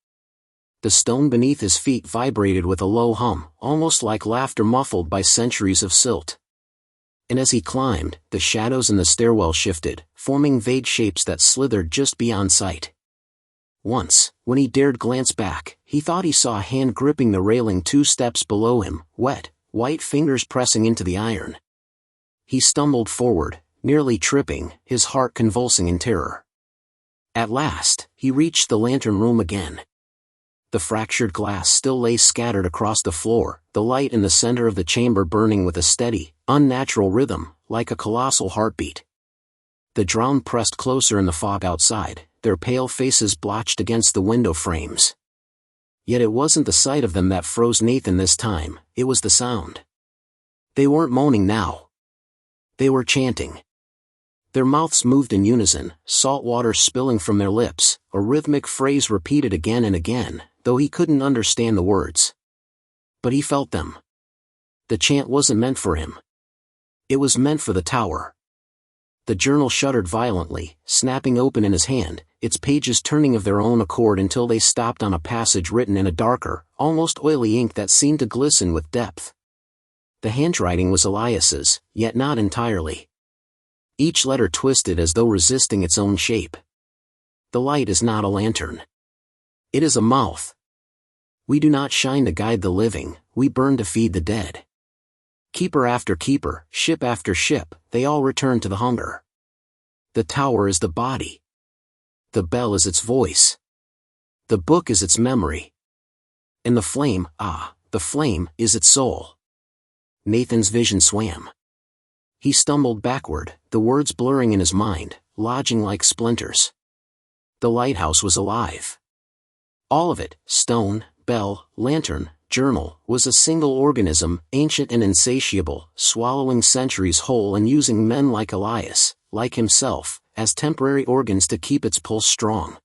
The stone beneath his feet vibrated with a low hum, almost like laughter muffled by centuries of silt. And as he climbed, the shadows in the stairwell shifted, forming vague shapes that slithered just beyond sight. Once, when he dared glance back, he thought he saw a hand gripping the railing 2 steps below him, wet, white fingers pressing into the iron. He stumbled forward, nearly tripping, his heart convulsing in terror. At last, he reached the lantern room again. The fractured glass still lay scattered across the floor, the light in the center of the chamber burning with a steady, unnatural rhythm, like a colossal heartbeat. The drowned pressed closer in the fog outside, their pale faces blotched against the window frames. Yet it wasn't the sight of them that froze Nathan this time, it was the sound. They weren't moaning now. They were chanting. Their mouths moved in unison, salt water spilling from their lips, a rhythmic phrase repeated again and again, though he couldn't understand the words. But he felt them. The chant wasn't meant for him. It was meant for the tower. The journal shuddered violently, snapping open in his hand, its pages turning of their own accord until they stopped on a passage written in a darker, almost oily ink that seemed to glisten with depth. The handwriting was Elias's, yet not entirely. Each letter twisted as though resisting its own shape. The light is not a lantern. It is a mouth. We do not shine to guide the living, we burn to feed the dead. Keeper after keeper, ship after ship, they all return to the hunger. The tower is the body. The bell is its voice. The book is its memory. And the flame, the flame, is its soul. Nathan's vision swam. He stumbled backward, the words blurring in his mind, lodging like splinters. The lighthouse was alive. All of it, stone, bell, lantern, journal, was a single organism, ancient and insatiable, swallowing centuries whole and using men like Elias, like himself, as temporary organs to keep its pulse strong.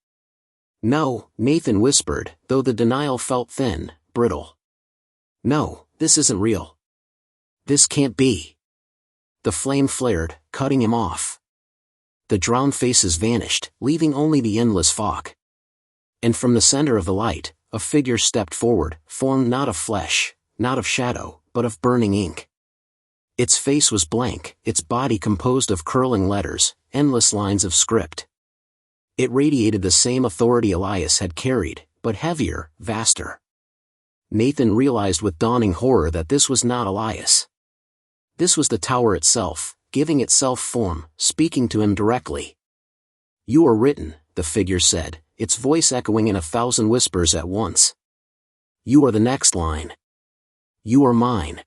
No, Nathan whispered, though the denial felt thin, brittle. No, this isn't real. This can't be. The flame flared, cutting him off. The drowned faces vanished, leaving only the endless fog. And from the center of the light, a figure stepped forward, formed not of flesh, not of shadow, but of burning ink. Its face was blank, its body composed of curling letters, endless lines of script. It radiated the same authority Elias had carried, but heavier, vaster. Nathan realized with dawning horror that this was not Elias. This was the tower itself, giving itself form, speaking to him directly. "You are written," the figure said, its voice echoing in 1,000 whispers at once. "You are the next line. You are mine."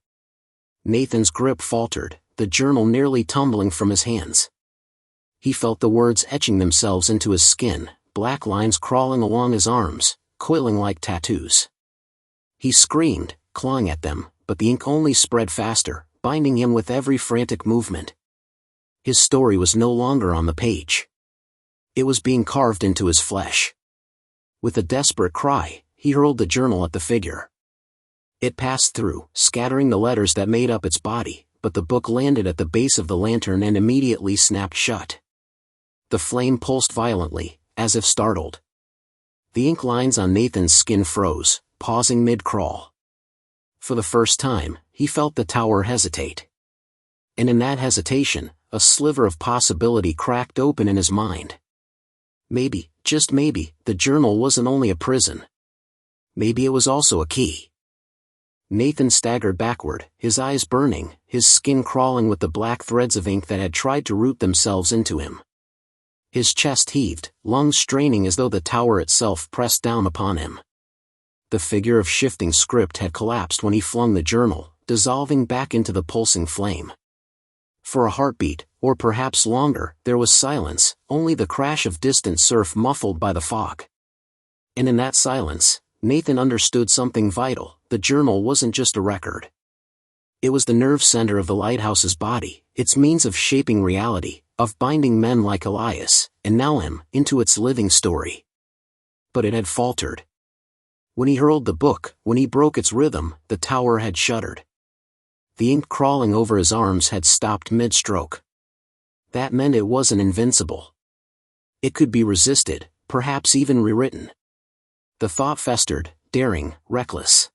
Nathan's grip faltered, the journal nearly tumbling from his hands. He felt the words etching themselves into his skin, black lines crawling along his arms, coiling like tattoos. He screamed, clawing at them, but the ink only spread faster, binding him with every frantic movement. His story was no longer on the page. It was being carved into his flesh. With a desperate cry, he hurled the journal at the figure. It passed through, scattering the letters that made up its body, but the book landed at the base of the lantern and immediately snapped shut. The flame pulsed violently, as if startled. The ink lines on Nathan's skin froze, pausing mid-crawl. For the first time, he felt the tower hesitate. And in that hesitation, a sliver of possibility cracked open in his mind. Maybe, just maybe, the journal wasn't only a prison. Maybe it was also a key. Nathan staggered backward, his eyes burning, his skin crawling with the black threads of ink that had tried to root themselves into him. His chest heaved, lungs straining as though the tower itself pressed down upon him. The figure of shifting script had collapsed when he flung the journal, dissolving back into the pulsing flame. For a heartbeat, or perhaps longer, there was silence, only the crash of distant surf muffled by the fog. And in that silence, Nathan understood something vital: the journal wasn't just a record. It was the nerve center of the lighthouse's body, its means of shaping reality, of binding men like Elias, and now him, into its living story. But it had faltered. When he hurled the book, when he broke its rhythm, the tower had shuddered. The ink crawling over his arms had stopped mid-stroke. That meant it wasn't invincible. It could be resisted, perhaps even rewritten. The thought festered, daring, reckless.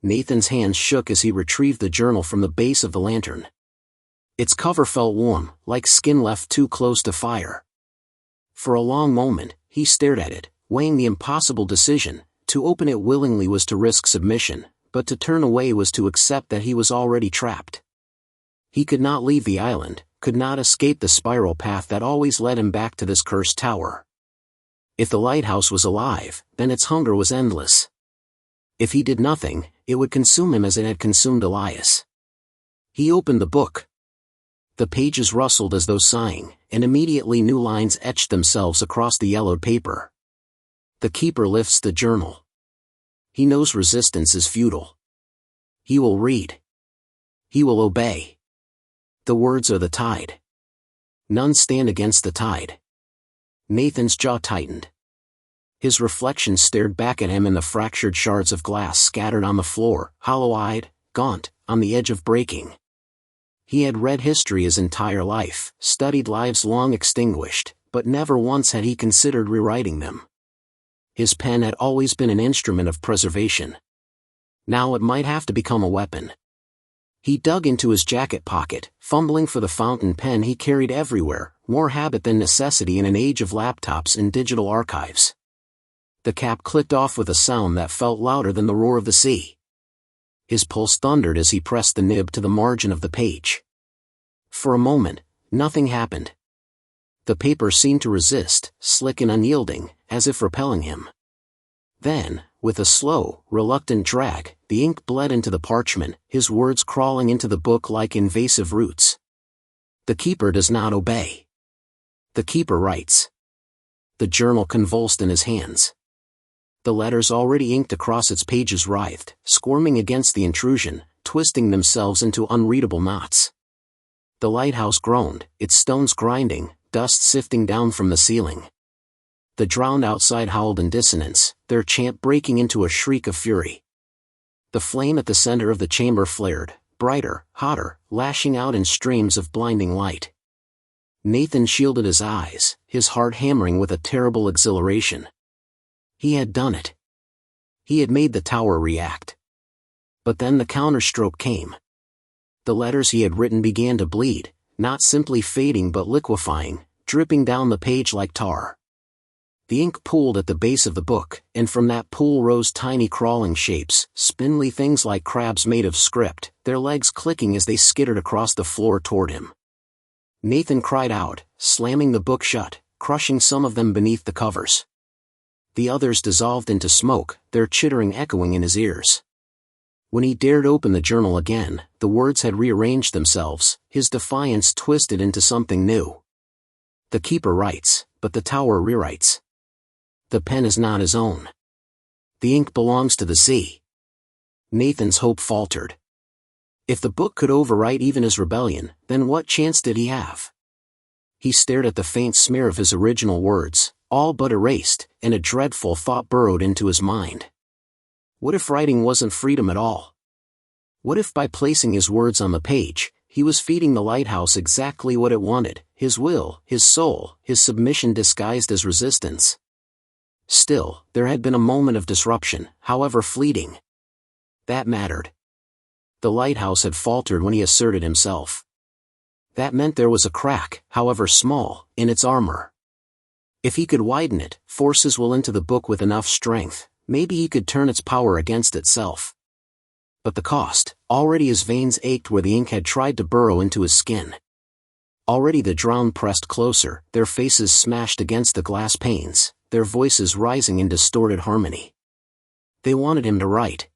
Nathan's hands shook as he retrieved the journal from the base of the lantern. Its cover felt warm, like skin left too close to fire. For a long moment, he stared at it, weighing the impossible decision. To open it willingly was to risk submission, but to turn away was to accept that he was already trapped. He could not leave the island, could not escape the spiral path that always led him back to this cursed tower. If the lighthouse was alive, then its hunger was endless. If he did nothing, it would consume him as it had consumed Elias. He opened the book. The pages rustled as though sighing, and immediately new lines etched themselves across the yellowed paper. The keeper lifts the journal. He knows resistance is futile. He will read. He will obey. The words are the tide. None stand against the tide. Nathan's jaw tightened. His reflection stared back at him in the fractured shards of glass scattered on the floor, hollow-eyed, gaunt, on the edge of breaking. He had read history his entire life, studied lives long extinguished, but never once had he considered rewriting them. His pen had always been an instrument of preservation. Now it might have to become a weapon. He dug into his jacket pocket, fumbling for the fountain pen he carried everywhere, more habit than necessity in an age of laptops and digital archives. The cap clicked off with a sound that felt louder than the roar of the sea. His pulse thundered as he pressed the nib to the margin of the page. For a moment, nothing happened. The paper seemed to resist, slick and unyielding, as if repelling him. Then, with a slow, reluctant drag, the ink bled into the parchment, his words crawling into the book like invasive roots. The keeper does not obey. The keeper writes. The journal convulsed in his hands. The letters already inked across its pages writhed, squirming against the intrusion, twisting themselves into unreadable knots. The lighthouse groaned, its stones grinding, dust sifting down from the ceiling. The drowned outside howled in dissonance, their chant breaking into a shriek of fury. The flame at the center of the chamber flared, brighter, hotter, lashing out in streams of blinding light. Nathan shielded his eyes, his heart hammering with a terrible exhilaration. He had done it. He had made the tower react. But then the counterstroke came. The letters he had written began to bleed, not simply fading but liquefying, dripping down the page like tar. The ink pooled at the base of the book, and from that pool rose tiny crawling shapes, spindly things like crabs made of script, their legs clicking as they skittered across the floor toward him. Nathan cried out, slamming the book shut, crushing some of them beneath the covers. The others dissolved into smoke, their chittering echoing in his ears. When he dared open the journal again, the words had rearranged themselves, his defiance twisted into something new. The keeper writes, but the tower rewrites. The pen is not his own. The ink belongs to the sea. Nathan's hope faltered. If the book could overwrite even his rebellion, then what chance did he have? He stared at the faint smear of his original words, all but erased, and a dreadful thought burrowed into his mind. What if writing wasn't freedom at all? What if by placing his words on the page, he was feeding the lighthouse exactly what it wanted, his will, his soul, his submission disguised as resistance? Still, there had been a moment of disruption, however fleeting. That mattered. The lighthouse had faltered when he asserted himself. That meant there was a crack, however small, in its armor. If he could widen it, force his will into the book with enough strength, maybe he could turn its power against itself. But the cost, already his veins ached where the ink had tried to burrow into his skin. Already the drowned pressed closer, their faces smashed against the glass panes, their voices rising in distorted harmony. They wanted him to write.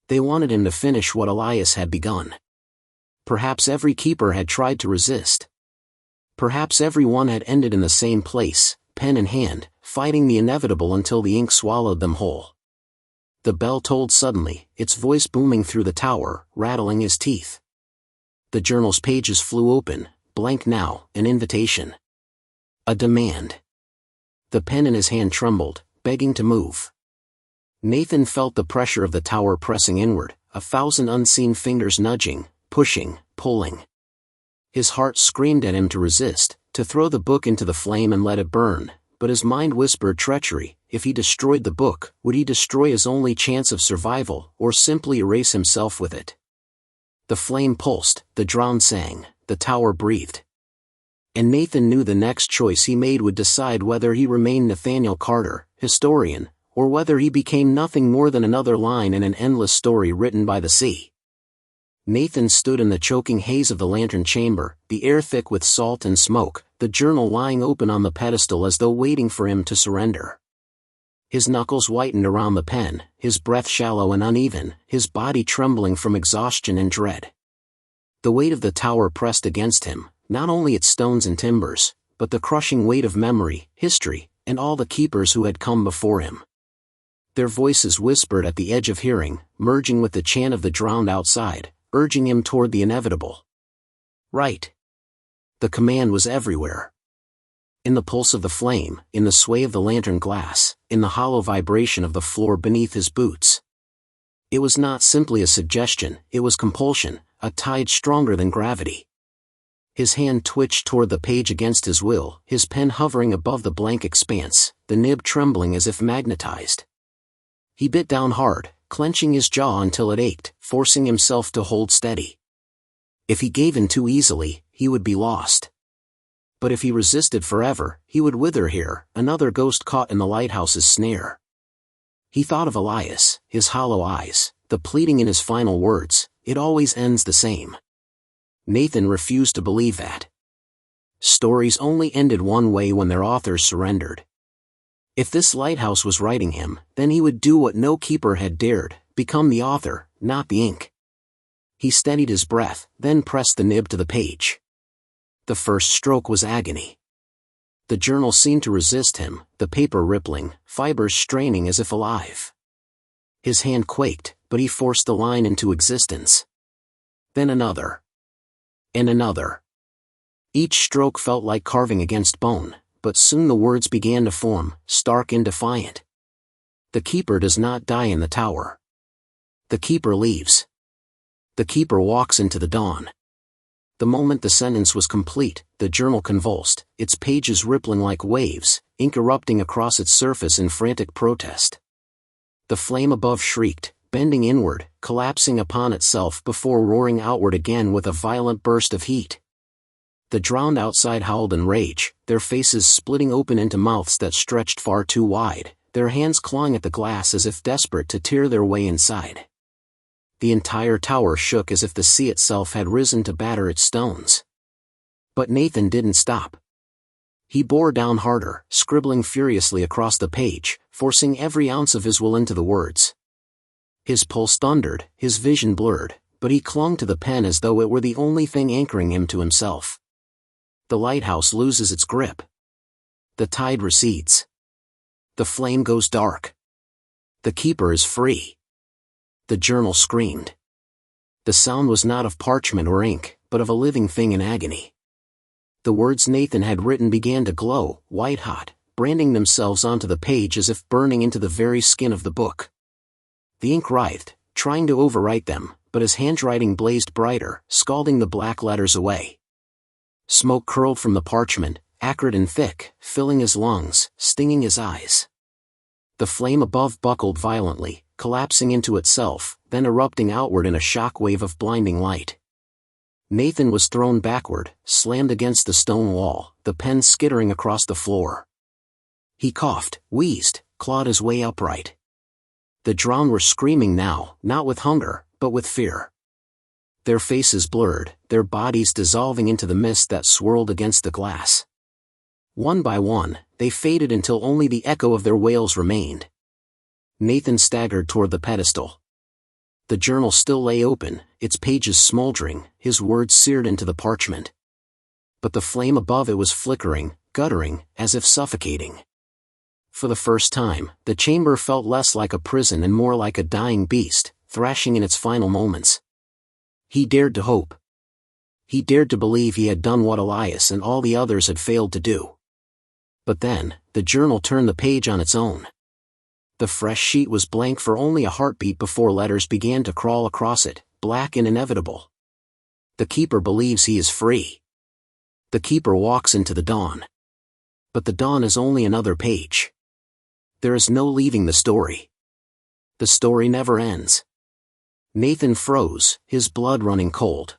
They wanted him to finish what Elias had begun. Perhaps every keeper had tried to resist. Perhaps every one had ended in the same place, pen in hand, fighting the inevitable until the ink swallowed them whole. The bell tolled suddenly, its voice booming through the tower, rattling his teeth. The journal's pages flew open, blank now, an invitation. A demand. The pen in his hand trembled, begging to move. Nathan felt the pressure of the tower pressing inward, 1,000 unseen fingers nudging, pushing, pulling. His heart screamed at him to resist, to throw the book into the flame and let it burn, but his mind whispered treachery. If he destroyed the book, would he destroy his only chance of survival, or simply erase himself with it? The flame pulsed, the drown sang, the tower breathed. And Nathan knew the next choice he made would decide whether he remained Nathaniel Carter, historian, or whether he became nothing more than another line in an endless story written by the sea. Nathan stood in the choking haze of the lantern chamber, the air thick with salt and smoke, the journal lying open on the pedestal as though waiting for him to surrender. His knuckles whitened around the pen, his breath shallow and uneven, his body trembling from exhaustion and dread. The weight of the tower pressed against him, not only its stones and timbers, but the crushing weight of memory, history, and all the keepers who had come before him. Their voices whispered at the edge of hearing, merging with the chant of the drowned outside, urging him toward the inevitable. Right. The command was everywhere. In the pulse of the flame, in the sway of the lantern glass, in the hollow vibration of the floor beneath his boots. It was not simply a suggestion, it was compulsion, a tide stronger than gravity. His hand twitched toward the page against his will, his pen hovering above the blank expanse, the nib trembling as if magnetized. He bit down hard, clenching his jaw until it ached, forcing himself to hold steady. If he gave in too easily, he would be lost. But if he resisted forever, he would wither here, another ghost caught in the lighthouse's snare. He thought of Elias, his hollow eyes, the pleading in his final words, "It always ends the same." Nathan refused to believe that. Stories only ended one way when their authors surrendered. If this lighthouse was writing him, then he would do what no keeper had dared, become the author, not the ink. He steadied his breath, then pressed the nib to the page. The first stroke was agony. The journal seemed to resist him, the paper rippling, fibers straining as if alive. His hand quaked, but he forced the line into existence. Then another. And another. Each stroke felt like carving against bone, but soon the words began to form, stark and defiant. The keeper does not die in the tower. The keeper leaves. The keeper walks into the dawn. The moment the sentence was complete, the journal convulsed, its pages rippling like waves, ink erupting across its surface in frantic protest. The flame above shrieked, bending inward, collapsing upon itself before roaring outward again with a violent burst of heat. The drowned outside howled in rage, their faces splitting open into mouths that stretched far too wide, their hands clawing at the glass as if desperate to tear their way inside. The entire tower shook as if the sea itself had risen to batter its stones. But Nathan didn't stop. He bore down harder, scribbling furiously across the page, forcing every ounce of his will into the words. His pulse thundered, his vision blurred, but he clung to the pen as though it were the only thing anchoring him to himself. The lighthouse loses its grip. The tide recedes. The flame goes dark. The keeper is free. The journal screamed. The sound was not of parchment or ink, but of a living thing in agony. The words Nathan had written began to glow, white-hot, branding themselves onto the page as if burning into the very skin of the book. The ink writhed, trying to overwrite them, but his handwriting blazed brighter, scalding the black letters away. Smoke curled from the parchment, acrid and thick, filling his lungs, stinging his eyes. The flame above buckled violently, collapsing into itself, then erupting outward in a shock wave of blinding light. Nathan was thrown backward, slammed against the stone wall, the pen skittering across the floor. He coughed, wheezed, clawed his way upright. The drowned were screaming now, not with hunger, but with fear. Their faces blurred, their bodies dissolving into the mist that swirled against the glass. One by one, they faded until only the echo of their wails remained. Nathan staggered toward the pedestal. The journal still lay open, its pages smoldering, his words seared into the parchment. But the flame above it was flickering, guttering, as if suffocating. For the first time, the chamber felt less like a prison and more like a dying beast, thrashing in its final moments. He dared to hope. He dared to believe he had done what Elias and all the others had failed to do. But then, the journal turned the page on its own. The fresh sheet was blank for only a heartbeat before letters began to crawl across it, black and inevitable. The keeper believes he is free. The keeper walks into the dawn. But the dawn is only another page. There is no leaving the story. The story never ends. Nathan froze, his blood running cold.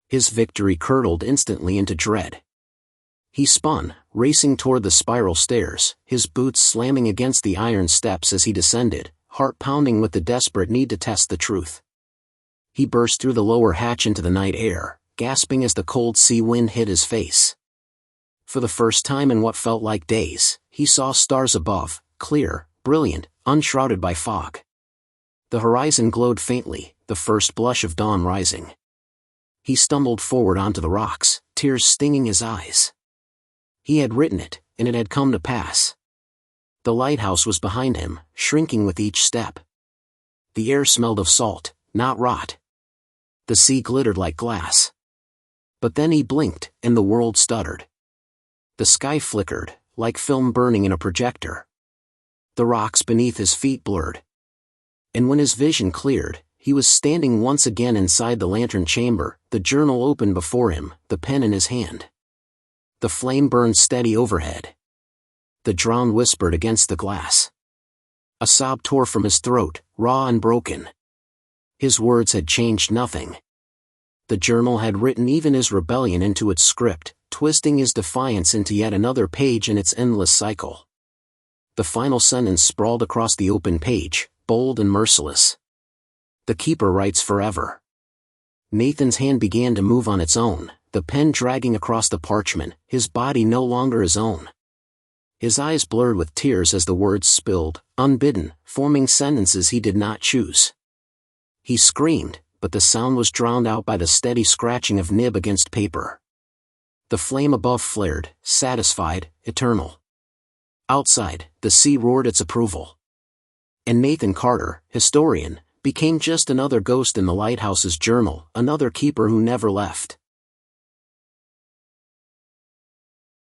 His victory curdled instantly into dread. He spun, racing toward the spiral stairs, his boots slamming against the iron steps as he descended, heart pounding with the desperate need to test the truth. He burst through the lower hatch into the night air, gasping as the cold sea wind hit his face. For the first time in what felt like days, he saw stars above, clear, brilliant, unshrouded by fog. The horizon glowed faintly, the first blush of dawn rising. He stumbled forward onto the rocks, tears stinging his eyes. He had written it, and it had come to pass. The lighthouse was behind him, shrinking with each step. The air smelled of salt, not rot. The sea glittered like glass. But then he blinked, and the world stuttered. The sky flickered, like film burning in a projector. The rocks beneath his feet blurred. And when his vision cleared, he was standing once again inside the lantern chamber, the journal open before him, the pen in his hand. The flame burned steady overhead. The drown whispered against the glass. A sob tore from his throat, raw and broken. His words had changed nothing. The journal had written even his rebellion into its script, twisting his defiance into yet another page in its endless cycle. The final sentence sprawled across the open page, bold and merciless. The keeper writes forever. Nathan's hand began to move on its own, the pen dragging across the parchment, his body no longer his own. His eyes blurred with tears as the words spilled, unbidden, forming sentences he did not choose. He screamed, but the sound was drowned out by the steady scratching of nib against paper. The flame above flared, satisfied, eternal. Outside, the sea roared its approval. And Nathan Carter, historian, became just another ghost in the lighthouse's journal, another keeper who never left.